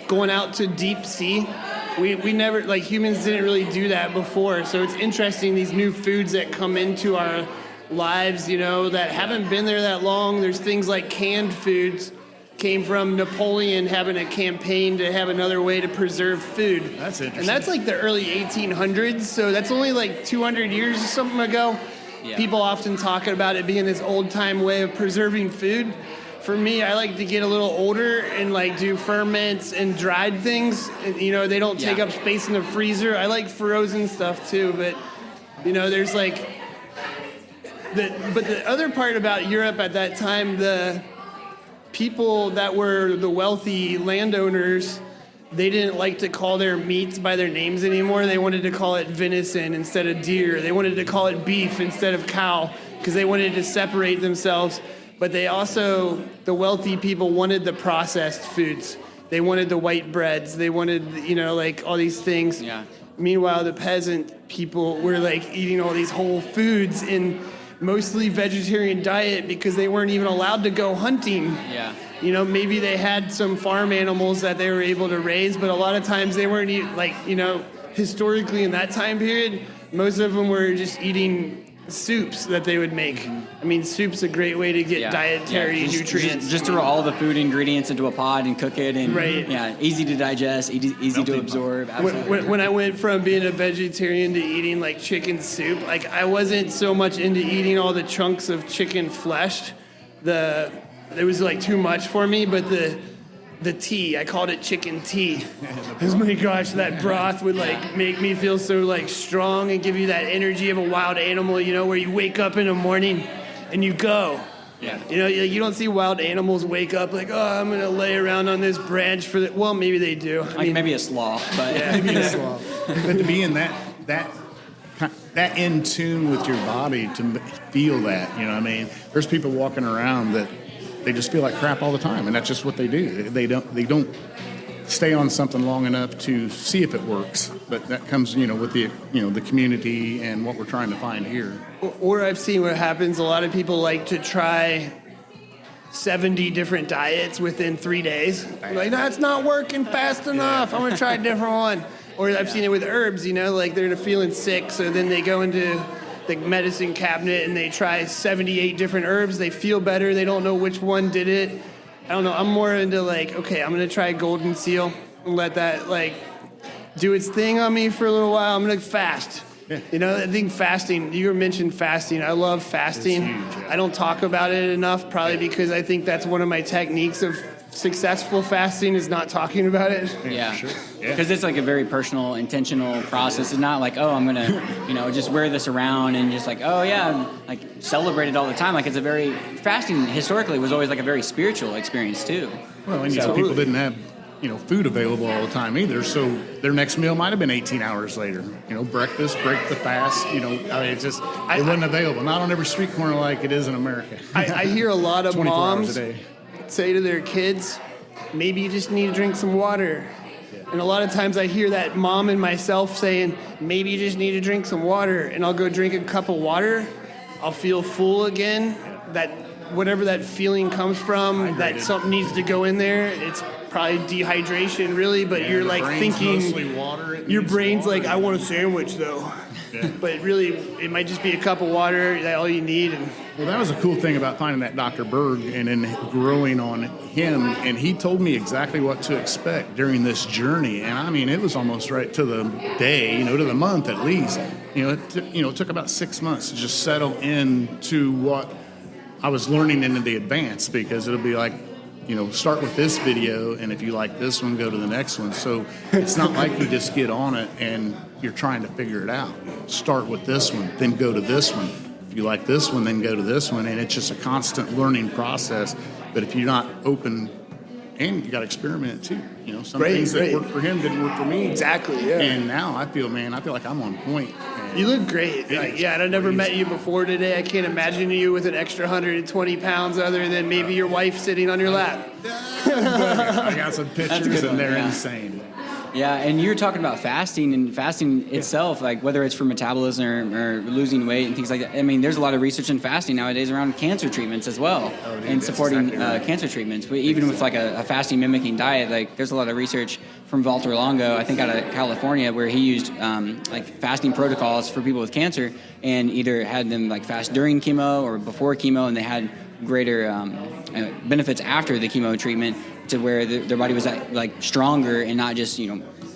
going out to deep sea. We never, like humans didn't really do that before. So it's interesting, these new foods that come into our lives, that haven't been there that long. There's things like canned foods. Came from Napoleon having a campaign to have another way to preserve food. That's interesting. And that's like the early 1800s, so that's only like 200 years or something ago. Yeah. People often talking about it being this old-time way of preserving food. For me, I like to get a little older and like do ferments and dried things. And, they don't take up space in the freezer. I like frozen stuff too, but there's like but the other part about Europe at that time, the people that were the wealthy landowners, they didn't like to call their meats by their names anymore. They wanted to call it venison instead of deer. They wanted to call it beef instead of cow because they wanted to separate themselves. But they also, the wealthy people wanted the processed foods. They wanted the white breads. They wanted, like all these things. Yeah. Meanwhile, the peasant people were like eating all these whole foods in mostly vegetarian diet because they weren't even allowed to go hunting. Yeah. Maybe they had some farm animals that they were able to raise, but a lot of times they weren't historically in that time period, most of them were just eating soups that they would make. I mean, soup's a great way to get dietary nutrients. Just throw all the food ingredients into a pot and cook it, and easy to digest, easy to absorb. When I went from being a vegetarian to eating like chicken soup, like I wasn't so much into eating all the chunks of chicken flesh. It was like too much for me, but the tea, I called it chicken tea. Oh my gosh, that broth would like make me feel so like strong and give you that energy of a wild animal, where you wake up in the morning and you go. Yeah. You don't see wild animals wake up like, oh, I'm going to lay around on this branch for the, well, maybe they do. Maybe a sloth, but maybe a sloth. But to be in that in tune with your body to feel that, there's people walking around that they just feel like crap all the time, and that's just what they do. They don't stay on something long enough to see if it works. But that comes, with the community and what we're trying to find here. Or I've seen what happens. A lot of people like to try 70 different diets within 3 days. Like, that's not working fast enough. I'm going to try a different one. Or I've seen it with herbs, like they're feeling sick, so then they go into the medicine cabinet and they try 78 different herbs. They feel better. They don't know which one did it. I don't know. I'm more into like, okay, I'm going to try golden seal and let that like do its thing on me for a little while. I'm going to fast. Yeah. I think fasting, you mentioned fasting. I love fasting. It's huge, yeah. I don't talk about it enough, probably because I think that's one of my techniques of successful fasting is not talking about it. Yeah, sure. Because it's like a very personal, intentional process. It's not like, oh, I'm going to, just wear this around and just like, oh, yeah, like celebrate it all the time. Like it's a very, fasting historically was always like a very spiritual experience too. Well, and people didn't have food available all the time either. So their next meal might have been 18 hours later. Breakfast, break the fast. It wasn't available. Not on every street corner like it is in America. I hear a lot of 24 hours moms a day. say to their kids, maybe you just need to drink some water. And a lot of times I hear that mom and myself saying, maybe you just need to drink some water. And I'll go drink a cup of water. I'll feel full again. That whatever that feeling comes from, that something needs to go in there. It's probably dehydration, really, but you're like thinking, your brain's like, I want a sandwich, though. Yeah. But really, it might just be a cup of water, that's all you need. Well, that was a cool thing about finding that Dr. Berg and then growing on him. And he told me exactly what to expect during this journey. And I mean, it was almost right to the day, to the month at least. It took about 6 months to just settle into what I was learning into the advanced, because it'll be like, start with this video, and if you like this one, go to the next one. So it's not like you just get on it and you're trying to figure it out. Start with this one, then go to this one. If you like this one, then go to this one. And it's just a constant learning process. But if you're not open, and you got to experiment too. Some things that worked for him didn't work for me. Exactly, yeah. And now I feel like I'm on point. You look great. And I never met you before today. I can't imagine you with an extra 120 pounds other than maybe your wife sitting on your lap. I got some pictures and they're insane. Yeah, and you're talking about fasting, and fasting itself, like whether it's for metabolism or losing weight and things like that. I mean, there's a lot of research in fasting nowadays around cancer treatments as well, and supporting cancer treatments. But even with like a fasting mimicking diet, like there's a lot of research from Walter Longo, I think out of California, where he used like fasting protocols for people with cancer, and either had them like fast during chemo or before chemo, and they had greater benefits after the chemo treatment, to where their body was like stronger and not just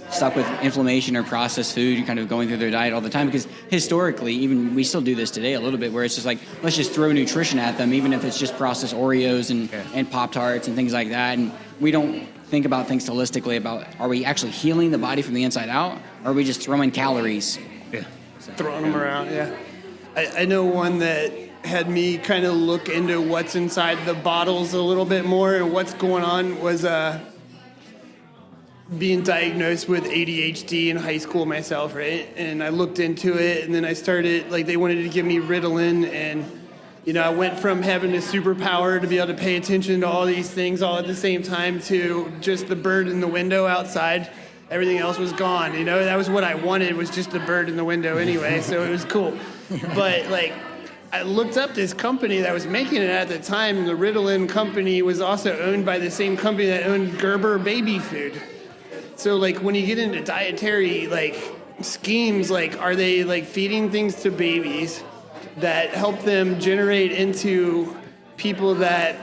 stuck with inflammation or processed food, kind of going through their diet all the time. Because historically, even we still do this today a little bit, where it's just like, let's just throw nutrition at them, even if it's just processed Oreos and Pop-Tarts and things like that. And we don't think about things holistically about, are we actually healing the body from the inside out, or are we just throwing calories? Yeah, throwing them around. Yeah, I know one that had me kind of look into what's inside the bottles a little bit more, and what's going on was being diagnosed with ADHD in high school myself, right? And I looked into it, and then I started, they wanted to give me Ritalin, and I went from having a superpower to be able to pay attention to all these things all at the same time to just the bird in the window outside. Everything else was gone. That was what I wanted, was just a bird in the window anyway, so it was cool. But I looked up this company that was making it at the time. The Ritalin company was also owned by the same company that owned Gerber baby food. So when you get into dietary schemes, are they feeding things to babies that help them generate into people that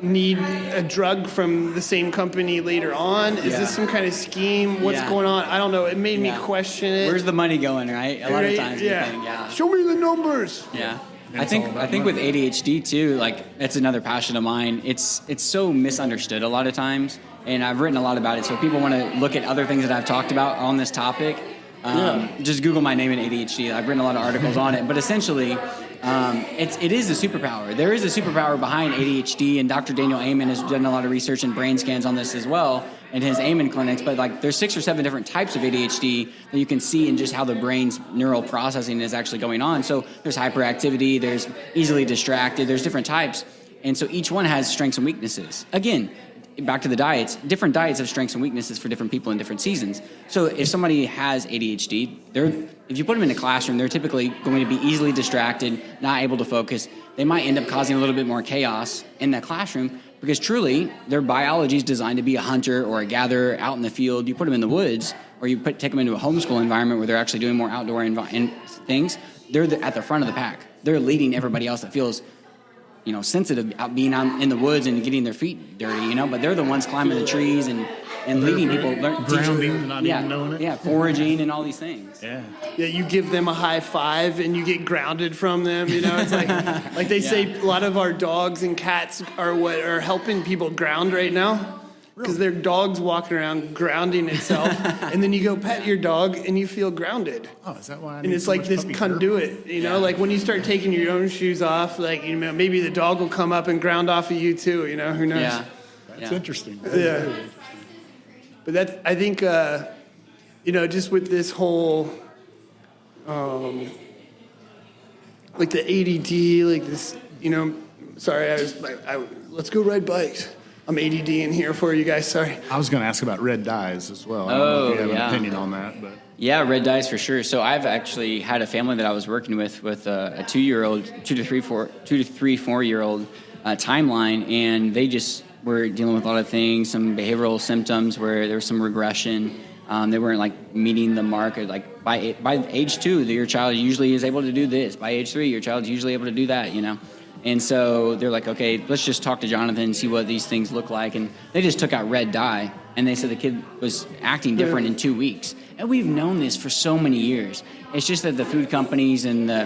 need a drug from the same company later on? Is this some kind of scheme? What's going on? I don't know. It made me question it. Where's the money going, right? A lot of times we think, show me the numbers. Yeah. I think with ADHD too, that's another passion of mine. It's so misunderstood a lot of times, and I've written a lot about it. So if people want to look at other things that I've talked about on this topic, just Google my name and ADHD. I've written a lot of articles on it, but essentially, it is a superpower. There is a superpower behind ADHD, and Dr. Daniel Amen has done a lot of research and brain scans on this as well in his Amen clinics. But there's 6 or 7 different types of ADHD that you can see in just how the brain's neural processing is actually going on. So there's hyperactivity, there's easily distracted, there's different types, and so each one has strengths and weaknesses. Again, back to the diets, different diets have strengths and weaknesses for different people in different seasons. So if somebody has ADHD, if you put them in a classroom, they're typically going to be easily distracted, not able to focus. They might end up causing a little bit more chaos in that classroom, because truly their biology is designed to be a hunter or a gatherer out in the field. You put them in the woods, or you take them into a homeschool environment where they're actually doing more outdoor things. They're at the front of the pack. They're leading everybody else that feels sensitive out being out in the woods and getting their feet dirty, but they're the ones climbing the trees and leading people. Grounding, not even knowing it. Yeah, foraging and all these things. Yeah, you give them a high five and you get grounded from them. It's like they say a lot of our dogs and cats are what are helping people ground right now. Because their dog's walking around grounding itself, and then you go pet your dog and you feel grounded. Oh, is that why? And it's like this conduit, when you start taking your own shoes off, maybe the dog will come up and ground off of you too. Who knows? Yeah, that's interesting. Yeah. But that's, I think, just with this whole, like the ADD, like this, sorry, let's go ride bikes. I'm ADD in here for you guys, sorry. I was going to ask about red dyes as well. I don't know if you have an opinion on that, but. Yeah, red dyes for sure. So I've actually had a family that I was working with a 2-year-old, 2 to 3, 4-year-old timeline, and they just were dealing with a lot of things, some behavioral symptoms where there was some regression. They weren't like meeting the mark. Like by age 2, your child usually is able to do this. By age 3, your child's usually able to do that. And so they're like, okay, let's just talk to Johnathan and see what these things look like. And they just took out red dye, and they said the kid was acting different in 2 weeks. And we've known this for so many years. It's just that the food companies and the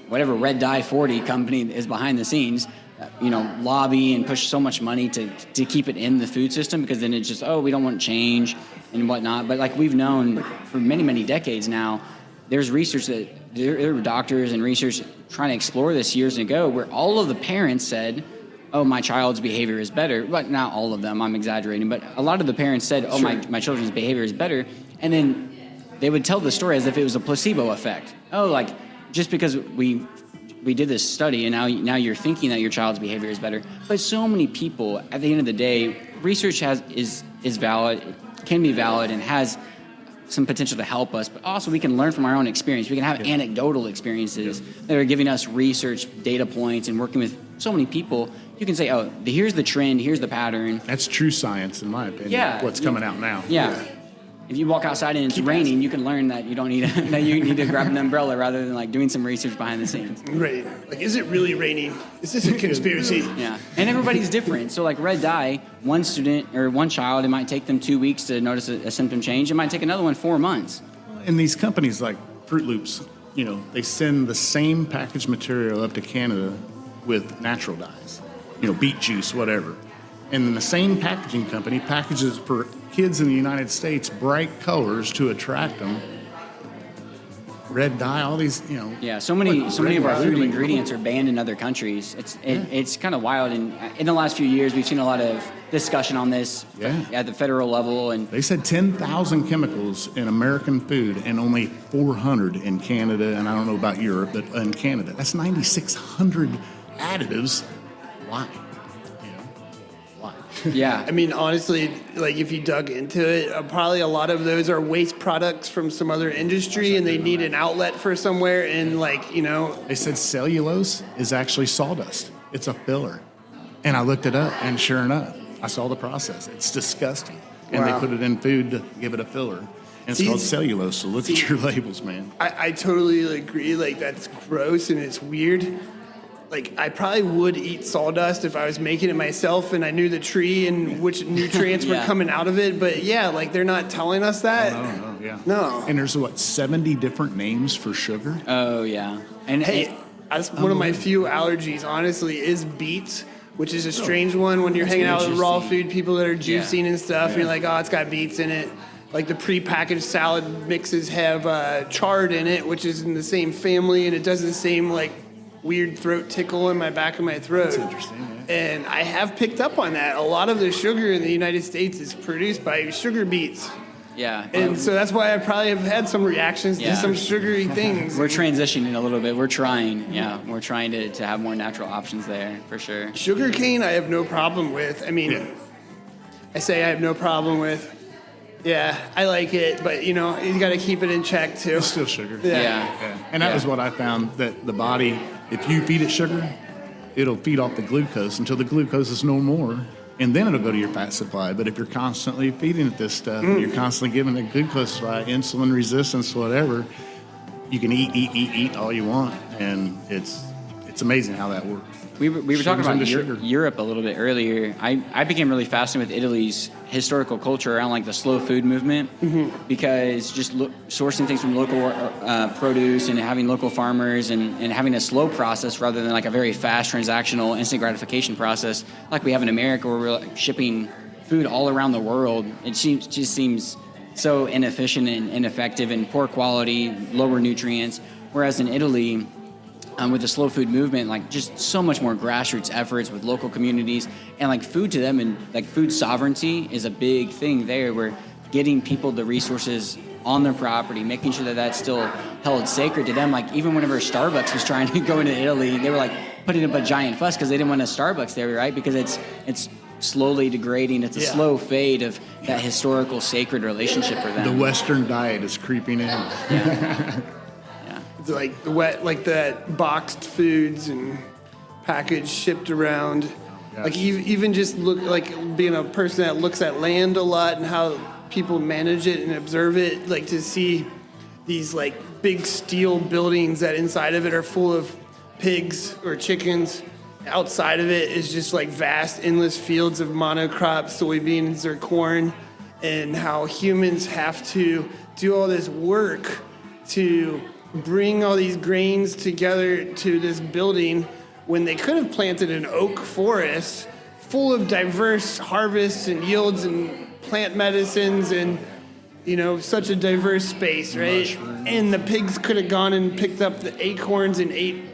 whatever Red Dye 40 company is behind the scenes, lobby and push so much money to keep it in the food system, because then it's just, we don't want change and whatnot. But like we've known for many, many decades now, there's research that there were doctors and research trying to explore this years ago, where all of the parents said, my child's behavior is better. But not all of them, I'm exaggerating. But a lot of the parents said, sure, my children's behavior is better. And then they would tell the story as if it was a placebo effect. Just because we did this study and now you're thinking that your child's behavior is better. But so many people, at the end of the day, research is valid, can be valid, and has some potential to help us, but also we can learn from our own experience. We can have anecdotal experiences that are giving us research data points, and working with so many people. You can say, here's the trend, here's the pattern. That's true science, in my opinion. Yeah, what's coming out now. Yeah. If you walk outside and it's raining, you can learn that you don't need that you need to grab an umbrella rather than like doing some research behind the scenes. Right. Like, is it really raining? Is this a conspiracy? Yeah. And everybody's different. So like red dye, one student or one child, it might take them 2 weeks to notice a symptom change. It might take another one 4 months. And these companies like Fruit Loops, they send the same packaged material up to Canada with natural dyes, beet juice, whatever. And then the same packaging company packages for kids in the United States bright colors to attract them. Red dye, all these, Yeah, so many of our food ingredients are banned in other countries. It's kind of wild. And in the last few years, we've seen a lot of discussion on this at the federal level. And they said 10,000 chemicals in American food and only 400 in Canada. And I don't know about Europe, but in Canada, that's 9,600 additives. Why? Yeah. I mean, honestly, like if you dug into it, probably a lot of those are waste products from some other industry, and they need an outlet for somewhere. And they said cellulose is actually sawdust. It's a filler. And I looked it up, and sure enough, I saw the process. It's disgusting. And they put it in food to give it a filler. And it's called cellulose, so look at your labels, man. I totally agree. Like, that's gross and it's weird. Like, I probably would eat sawdust if I was making it myself and I knew the tree and which nutrients were coming out of it. But they're not telling us that. No. And there's 70 different names for sugar? Oh, yeah. And that's one of my few allergies, honestly, is beets, which is a strange one when you're hanging out with raw food people that are juicing and stuff. And you're like, it's got beets in it. Like the prepackaged salad mixes have chard in it, which is in the same family, and it does the same weird throat tickle in my back of my throat. That's interesting. Yeah. And I have picked up on that. A lot of the sugar in the United States is produced by sugar beets. Yeah. And so that's why I probably have had some reactions to some sugary things. We're transitioning a little bit. We're trying. Yeah. We're trying to have more natural options there, for sure. Sugar cane, I have no problem with. I mean, I say I have no problem with. Yeah, I like it, but you got to keep it in check too. It's still sugar. Yeah. And that was what I found, that the body, if you feed it sugar, it'll feed off the glucose until the glucose is no more, and then it'll go to your fat supply. But if you're constantly feeding it this stuff, and you're constantly giving it glucose supply, insulin resistance, whatever, you can eat all you want, and it's amazing how that works. We were talking about Europe a little bit earlier. I became really fascinated with Italy's historical culture around the slow food movement, because just sourcing things from local produce and having local farmers and having a slow process rather than a very fast transactional instant gratification process like we have in America, where we're shipping food all around the world. It just seems so inefficient and ineffective and poor quality, lower nutrients. Whereas in Italy, with the slow food movement, just so much more grassroots efforts with local communities, and food to them, and food sovereignty is a big thing there, where getting people the resources on their property, making sure that that's still held sacred to them. Like even whenever Starbucks was trying to go into Italy, they were like putting up a giant fuss because they didn't want a Starbucks there, right? Because it's slowly degrading. It's a slow fade of that historical sacred relationship for them. The Western diet is creeping in. Yeah. It's like that boxed foods and packaged shipped around. Yes. Like even just look like being a person that looks at land a lot and how people manage it and observe it, like to see these like big steel buildings that inside of it are full of pigs or chickens. Outside of it is just like vast, endless fields of monocrop soybeans or corn, and how humans have to do all this work to bring all these grains together to this building when they could have planted an oak forest full of diverse harvests and yields and plant medicines and, such a diverse space, right? Mushrooms. And the pigs could have gone and picked up the acorns and ate,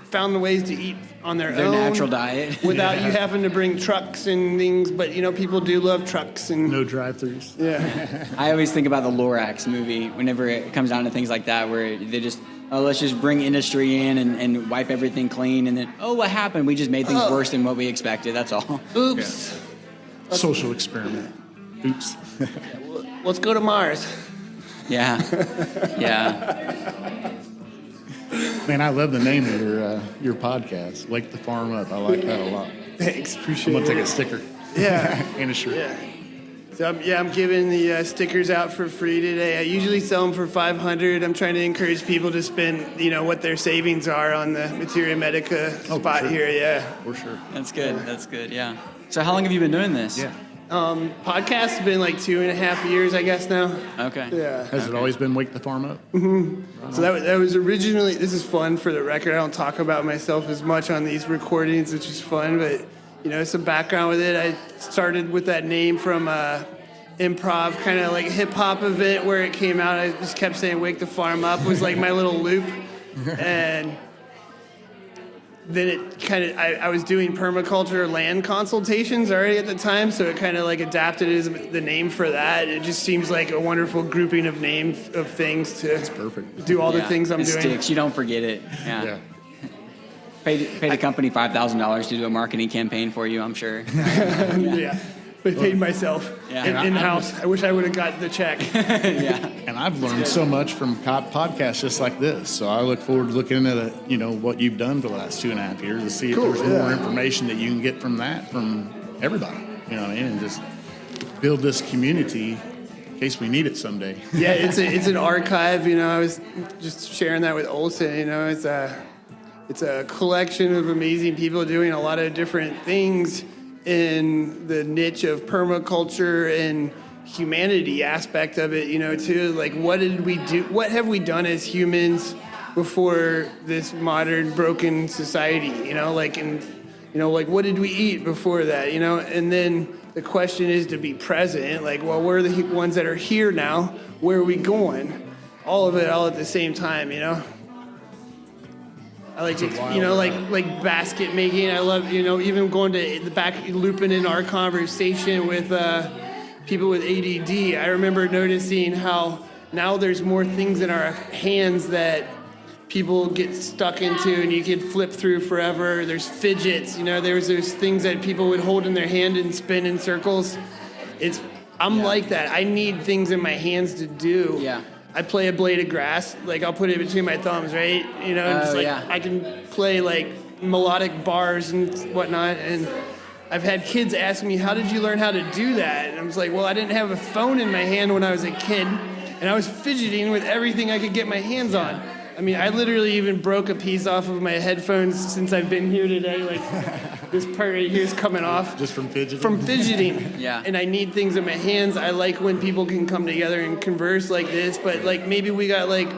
found the ways to eat on their own natural diet without you having to bring trucks and things. But people do love trucks and no drive-throughs. Yeah. I always think about the Lorax movie whenever it comes down to things like that, where they just, let's just bring industry in and wipe everything clean, and then what happened? We just made things worse than what we expected. That's all. Oops. Yeah. Social experiment. Oops. Let's go to Mars. Yeah. Man, I love the name of your podcast, Wake the Farm Up. I like that a lot. Thanks, appreciate it. I'm gonna take a sticker. Yeah. And a shirt. Yeah. So I'm giving the stickers out for free today. I usually sell them for $500. I'm trying to encourage people to spend, what their savings are on the Materia Medica spot here. Yeah. For sure. That's good. That's good. Yeah. So how long have you been doing this? Yeah. Podcast has been like 2.5 years, I guess now. Okay. Yeah. Has it always been Wake the Farm Up? Mm-hmm. So that was originally, this is fun for the record. I don't talk about myself as much on these recordings, which is fun, but some background with it. I started with that name from improv, kind of like hip hop event where it came out. I just kept saying "Wake the Farm Up" was like my little loop, and then it kind of I was doing permaculture land consultations already at the time, so it kind of like adapted as the name for that. It just seems like a wonderful grouping of names of things to perfect. do all the things I'm doing. Sticks. You don't forget it. Yeah. Pay the company $5,000 to do a marketing campaign for you, I'm sure. Yeah. But paid myself in-house. I wish I would have gotten the check. Yeah. And I've learned so much from podcasts just like this. So I look forward to looking at what you've done for the last 2.5 years to see if there's more information that you can get from everybody. You know what I mean? And just build this community in case we need it someday. Yeah, it's an archive. I was just sharing that with Olsen. It's a collection of amazing people doing a lot of different things in the niche of permaculture and humanity aspect of it, too. Like, what did we do? What have we done as humans before this modern broken society? Like what did we eat before that? And then the question is to be present. Like, well, we're the ones that are here now. Where are we going? All of it, all at the same time. I like to, like basket making. I love, even going to the back, looping in our conversation with people with ADD. I remember noticing how now there's more things in our hands that people get stuck into and you can flip through forever. There's fidgets, there's things that people would hold in their hand and spin in circles. I'm like that. I need things in my hands to do. Yeah. I play a blade of grass, like I'll put it between my thumbs, right? I can play like melodic bars and whatnot. And I've had kids ask me, how did you learn how to do that? And I was like, well, I didn't have a phone in my hand when I was a kid, and I was fidgeting with everything I could get my hands on. I mean, I literally even broke a piece off of my headphones since I've been here today. Like, this part right here is coming off. Just from fidgeting? From fidgeting. Yeah. And I need things in my hands. I like when people can come together and converse like this, but like maybe we got like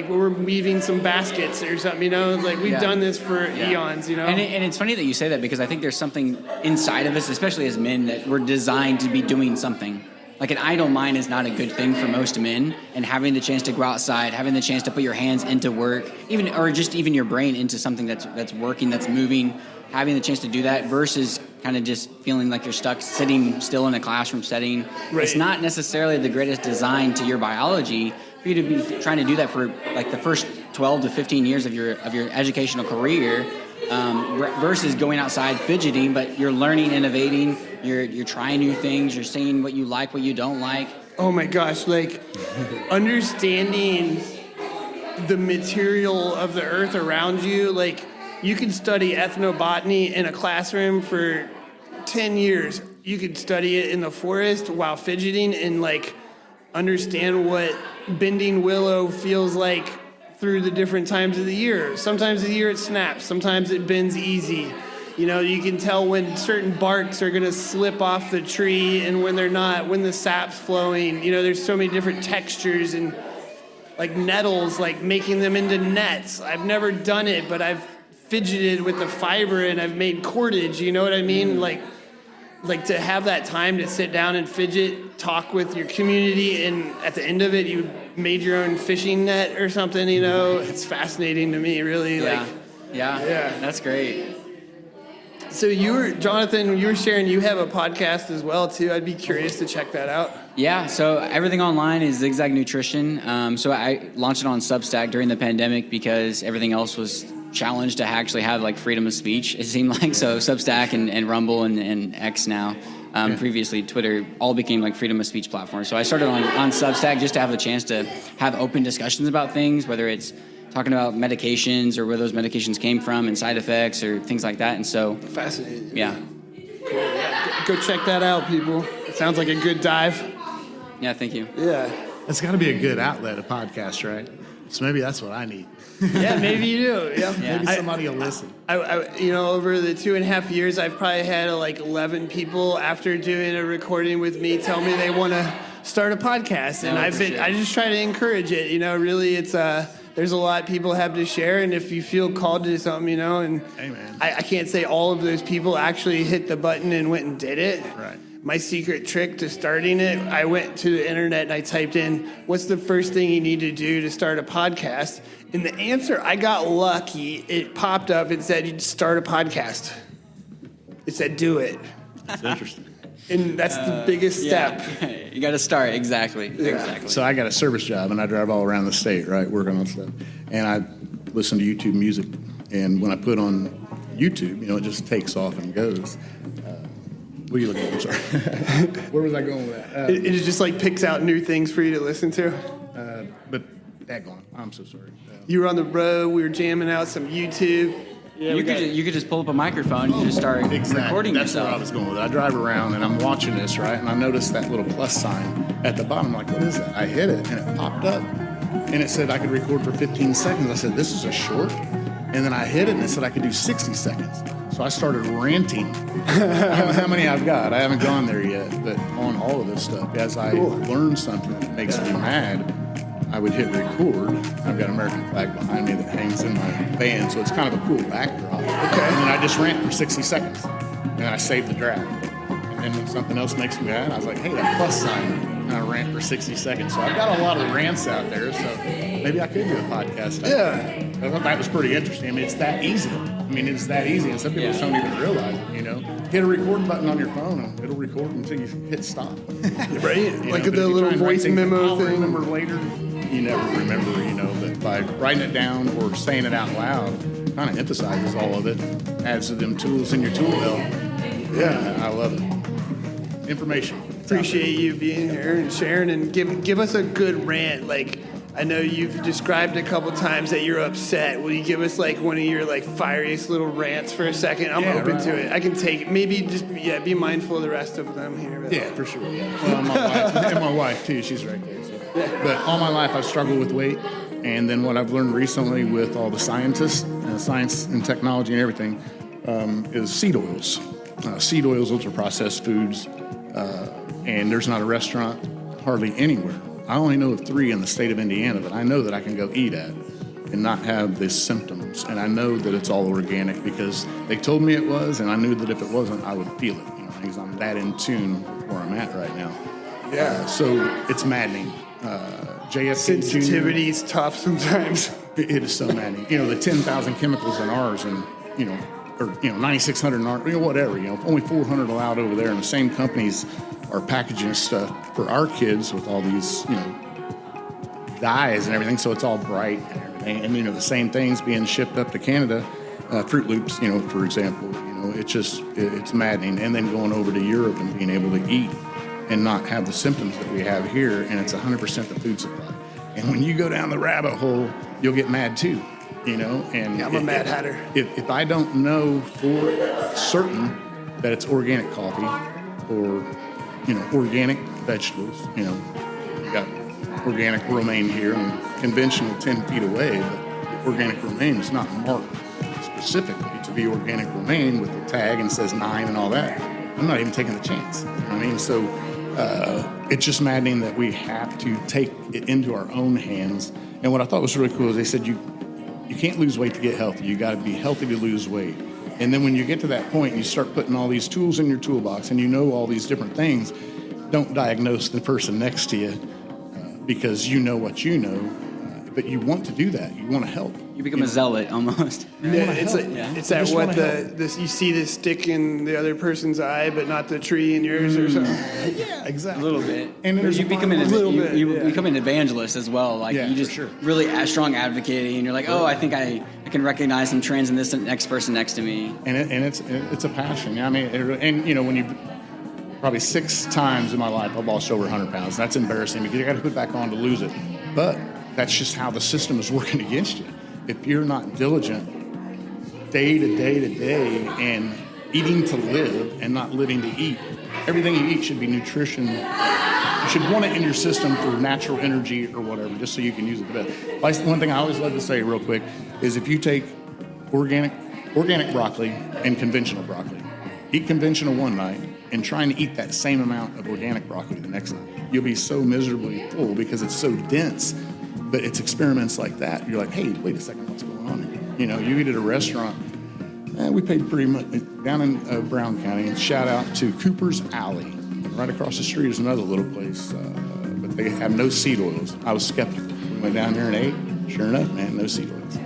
we're weaving some baskets or something, Like we've done this for eons, And it's funny that you say that, because I think there's something inside of us, especially as men, that we're designed to be doing something. Like, an idle mind is not a good thing for most men, and having the chance to go outside, having the chance to put your hands into work, even your brain into something that's working, that's moving, having the chance to do that versus kind of just feeling like you're stuck sitting still in a classroom setting. Right. It's not necessarily the greatest design to your biology for you to be trying to do that for like the first 12 to 15 years of your educational career, versus going outside fidgeting, but you're learning, innovating, you're trying new things, you're seeing what you like, what you don't like. Oh my gosh, like understanding the material of the earth around you, like you can study ethnobotany in a classroom for 10 years. You could study it in the forest while fidgeting and like understand what bending willow feels like through the different times of the year. Sometimes of the year it snaps, sometimes it bends easy. You know, you can tell when certain barks are gonna slip off the tree and when they're not, when the sap's flowing. You know, there's so many different textures and like nettles, like making them into nets. I've never done it, but I've fidgeted with the fiber and I've made cordage, you know what I mean? Like to have that time to sit down and fidget, talk with your community, and at the end of it, you made your own fishing net or something, you know? It's fascinating to me, really. Yeah, that's great. So Johnathan, you were sharing you have a podcast as well, too. I'd be curious to check that out. Yeah, so everything online is ZigZag Nutrition. So I launched it on Substack during the pandemic because everything else was challenged to actually have like freedom of speech, it seemed like. So Substack and Rumble and X now, previously Twitter, all became like freedom of speech platforms. So I started on Substack just to have a chance to have open discussions about things, whether it's talking about medications or where those medications came from and side effects or things like that. And so fascinating. Yeah. Cool. Yeah, go check that out, people. It sounds like a good dive. Yeah, thank you. Yeah. It's got to be a good outlet, a podcast, right? So maybe that's what I need. Yeah, maybe you do. Yeah. Maybe somebody will listen. I, over the 2.5 years, I've probably had like 11 people after doing a recording with me tell me they want to start a podcast, and I just try to encourage it. You know, really, it's there's a lot people have to share, and if you feel called to do something, you know, and Amen. I can't say all of those people actually hit the button and went and did it. Right. My secret trick to starting it, I went to the internet and I typed in, what's the first thing you need to do to start a podcast? And the answer, I got lucky. It popped up and said, you'd start a podcast. It said, do it. That's interesting. And that's the biggest step. You got to start, exactly. Exactly. So I got a service job, and I drive all around the state, right, working on stuff. And I listen to YouTube music, and when I put on YouTube, you know, it just takes off and goes. What are you looking at? I'm sorry. Where was I going with that? It just like picks out new things for you to listen to. But daggone, I'm so sorry. You were on the road. We were jamming out some YouTube. Yeah, you could just pull up a microphone and just start recording That's yourself. where I was going with it. I drive around and I'm watching this, right? And I noticed that little plus sign at the bottom. I'm like, what is that? I hit it and it popped up. And it said I could record for 15 seconds. I said, this is a short. And then I hit it and it said I could do 60 seconds. So I started ranting. I don't know how many I've got. I haven't gone there yet. But on all of this stuff, as I learn something that makes me mad, I would hit record. I've got an American flag behind me that hangs in my van, so it's kind of a cool backdrop. Okay. And then I just rant for 60 seconds. And then I save the draft. And then when something else makes me mad, I was like, hey, that plus sign. And I rant for 60 seconds. So I've got a lot of rants out there, so maybe I could do a podcast. Yeah. I thought that was pretty interesting. I mean, it's that easy. It's that easy, and some people just don't even realize it, you know. Hit a record button on your phone, and it'll record until you hit stop. Right? Like the little voice memo thing. I'll remember later. You never remember, you know, but by writing it down or saying it out loud, kind of emphasizes all of it, adds to them tools in your tool belt. Yeah, I love it. Information. Appreciate you being here and sharing, and give us a good rant. Like, I know you've described a couple times that you're upset. Will you give us like one of your like fieriest little rants for a second? I'm open to it. I can take it. Maybe just be mindful of the rest of them here. Yeah, for sure. Yeah. Well, my wife too. She's right there. So. Yeah. But all my life I've struggled with weight, and then what I've learned recently with all the scientists, science and technology and everything, is seed oils. Seed oils, ultra processed foods, and there's not a restaurant hardly anywhere. I only know of 3 in the state of Indiana that I know that I can go eat at and not have these symptoms. And I know that it's all organic because they told me it was, and I knew that if it wasn't, I would feel it. You know, because I'm that in tune where I'm at right now. Yeah. So it's maddening. JFK sensitivity is tough sometimes. It is so maddening. You know, the 10,000 chemicals in ours, and you know, or 9,600, whatever. Only 400 allowed over there, and the same companies are packaging stuff for our kids with all these dyes and everything, so it's all bright and everything. And the same things being shipped up to Canada, Fruit Loops, for example. It's maddening. And then going over to Europe and being able to eat and not have the symptoms that we have here, and it's 100% the food supply. And when you go down the rabbit hole, you'll get mad too. And I'm a mad hatter. If I don't know for certain that it's organic coffee or organic vegetables, you got organic romaine here and conventional 10 feet away, but organic romaine is not marked specifically to be organic romaine with the tag and says 9 and all that. I'm not even taking the chance. So it's just maddening that we have to take it into our own hands. And what I thought was really cool is they said you can't lose weight to get healthy. You got to be healthy to lose weight. And then when you get to that point and you start putting all these tools in your toolbox and all these different things, don't diagnose the person next to you because you know what you know, but you want to do that. You want to help. You become a zealot almost. It's that what you see the stick in the other person's eye, but not the tree in yours or something. Yeah, exactly. A little bit. And you become an evangelist as well. Like you just really a strong advocate, and you're like, I think I can recognize some trends in this next person next to me. And it's a passion. When you probably 6 times in my life I've lost over 100 pounds. That's embarrassing because you got to put back on to lose it. But that's just how the system is working against you. If you're not diligent day to day to day and eating to live and not living to eat, everything you eat should be nutrition. You should want it in your system for natural energy or whatever, just so you can use it the best. One thing I always love to say real quick is if you take organic broccoli and conventional broccoli, eat conventional one night and trying to eat that same amount of organic broccoli the next night, you'll be so miserably full because it's so dense. But it's experiments like that. You're like, hey, wait a second, what's going on here? You eat at a restaurant. We paid pretty much down in Brown County. Shout out to Cooper's Alley. Right across the street is another little place, but they have no seed oils. I was skeptical. We went down there and ate. Sure enough, man, no seed oils.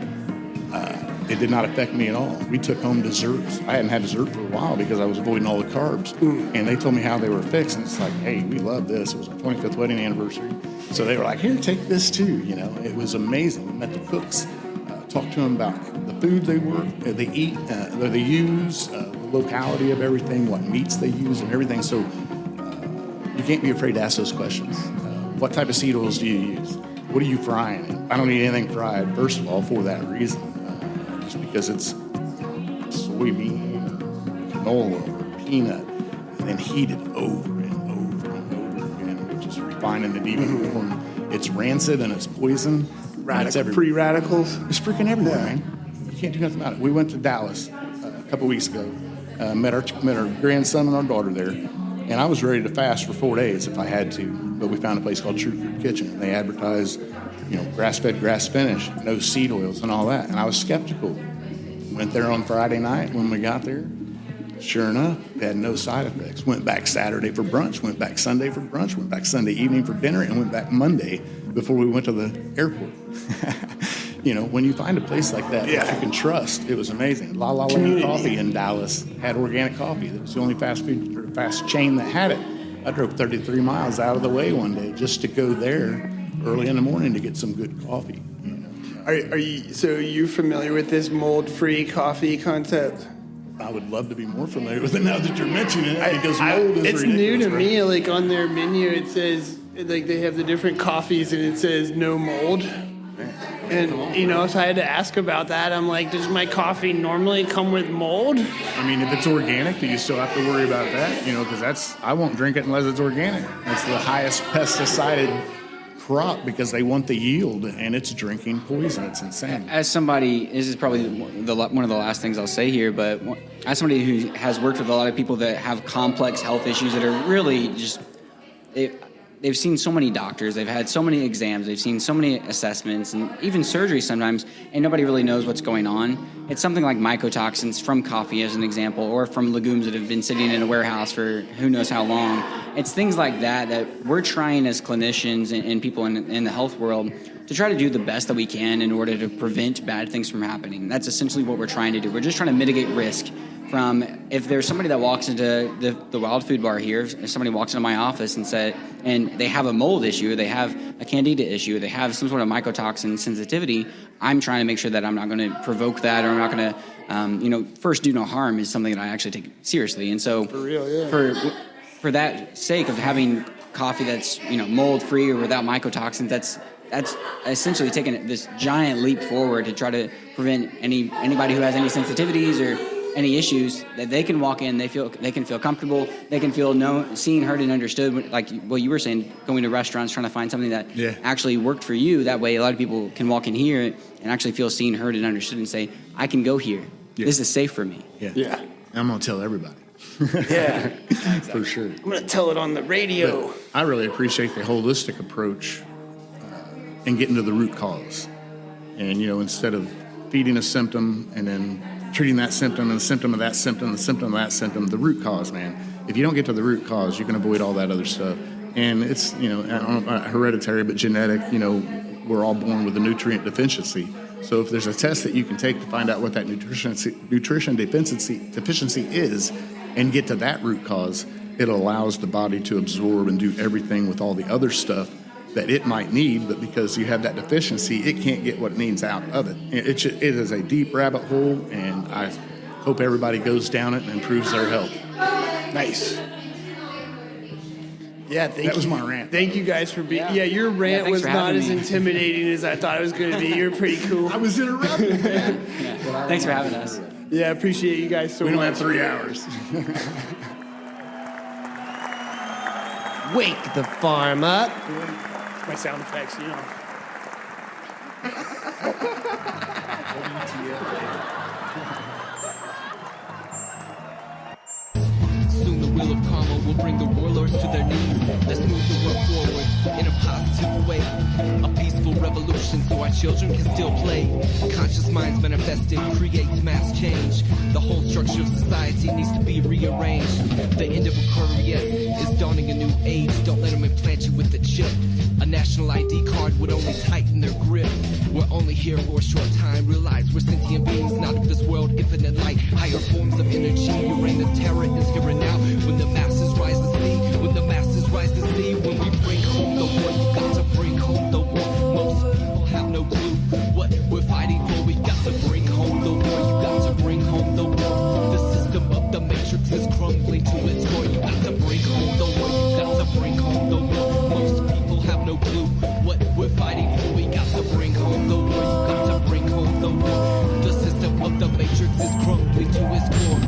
It did not affect me at all. We took home desserts. I hadn't had dessert for a while because I was avoiding all the carbs. And they told me how they were fixed. And it's like, hey, we love this. It was our 25th wedding anniversary. So they were like, here, take this too. It was amazing. We met the cooks, talked to them about the food they eat, they use, the locality of everything, what meats they use and everything. So you can't be afraid to ask those questions. What type of seed oils do you use? What are you frying? I don't eat anything fried, first of all, for that reason. Just because it's soybean or canola or peanut, and then heated over and over and over again, which is refining the deep form. It's rancid and it's poison. Free radicals. It's freaking everywhere, man. You can't do nothing about it. We went to Dallas a couple weeks ago, met our grandson and our daughter there, and I was ready to fast for 4 days if I had to, but we found a place called True Fruit Kitchen. They advertise, grass-fed, grass-finished, no seed oils and all that, and I was skeptical. Went there on Friday night when we got there. Sure enough, they had no side effects. Went back Saturday for brunch, went back Sunday for brunch, went back Sunday evening for dinner, and went back Monday before we went to the airport. When you find a place like that that you can trust, it was amazing. La La Land Coffee in Dallas had organic coffee. That was the only fast chain that had it. I drove 33 miles out of the way one day just to go there early in the morning to get some good coffee. Are you familiar with this mold-free coffee concept? I would love to be more familiar with it now that you're mentioning it because mold is it's ridiculous. It's new to me. Like on their menu, it says they have the different coffees and it says no mold. And so I had to ask about that. I'm like, does my coffee normally come with mold? I mean, if it's organic, do you still have to worry about that? Because I won't drink it unless it's organic. It's the highest pesticided crop because they want the yield, and it's drinking poison. It's insane. As somebody, this is probably one of the last things I'll say here, but as somebody who has worked with a lot of people that have complex health issues that are really just, they've seen so many doctors, they've had so many exams, they've seen so many assessments, and even surgery sometimes, and nobody really knows what's going on. It's something like mycotoxins from coffee, as an example, or from legumes that have been sitting in a warehouse for who knows how long. It's things like that we're trying as clinicians and people in the health world try to do the best that we can in order to prevent bad things from happening. That's essentially what we're trying to do. We're just trying to mitigate risk from if there's somebody that walks into the Wildfood bar here, if somebody walks into my office and they have a mold issue, they have a candida issue, they have some sort of mycotoxin sensitivity, I'm trying to make sure that I'm not going to provoke that, or I'm not going to, first do no harm is something that I actually take seriously. And so For real, yeah. For that sake of having coffee that's, mold free or without mycotoxins, that's essentially taking this giant leap forward to try to prevent anybody who has any sensitivities or any issues, that they can walk in, they can feel comfortable, they can feel seen, heard, and understood. Like what you were saying, going to restaurants, trying to find something that actually worked for you. That way, a lot of people can walk in here and actually feel seen, heard, and understood, and say, "I can go here. Yeah. This is safe for me." Yeah. I'm gonna tell everybody. Yeah, for sure. I'm gonna tell it on the radio. But I really appreciate the holistic approach and getting to the root cause. And instead of feeding a symptom and then treating that symptom and the symptom of that symptom and the symptom of that symptom, the root cause, man. If you don't get to the root cause, you can avoid all that other stuff. And it's, hereditary, but genetic. We're all born with a nutrient deficiency. So if there's a test that you can take to find out what that nutrition deficiency is and get to that root cause, it allows the body to absorb and do everything with all the other stuff that it might need, but because you have that deficiency, it can't get what it needs out of it. It is a deep rabbit hole, and I hope everybody goes down it and improves their health. Nice. Yeah, that was my rant. Thank you guys for being. Yeah, your rant was not as intimidating as I thought it was going to be. You're pretty cool. I was interrupted, man. Thanks for having us. Yeah, I appreciate you guys so much. We don't have 3 hours. Wake the farm up. My sound effects, Soon the wheel of karma will bring the warlords to their knees. Let's move the world forward in a positive way. A peaceful revolution so our children can still play. Conscious minds manifested creates mass change. The whole structure of society needs to be rearranged. The end of a career is dawning a new age. Don't let them implant you with the chip. A national ID card would only tighten their grip. We're only here for a short time. Realize we're sentient beings, not of this world. Infinite light, higher forms of energy. Your reign of terror is here and now. When the masses rise to see, when the masses rise to see, when we bring home the war, you got to bring home the war. Most people have no clue what we're fighting for. We got to bring home the war. You got to bring home the war. The system of the matrix is crumbling to its core. You got to bring home the war. You got to bring home the war. Most people have no clue what we're fighting for. We got to bring home the war. You got to bring home the war. The system of the matrix is crumbling to its core.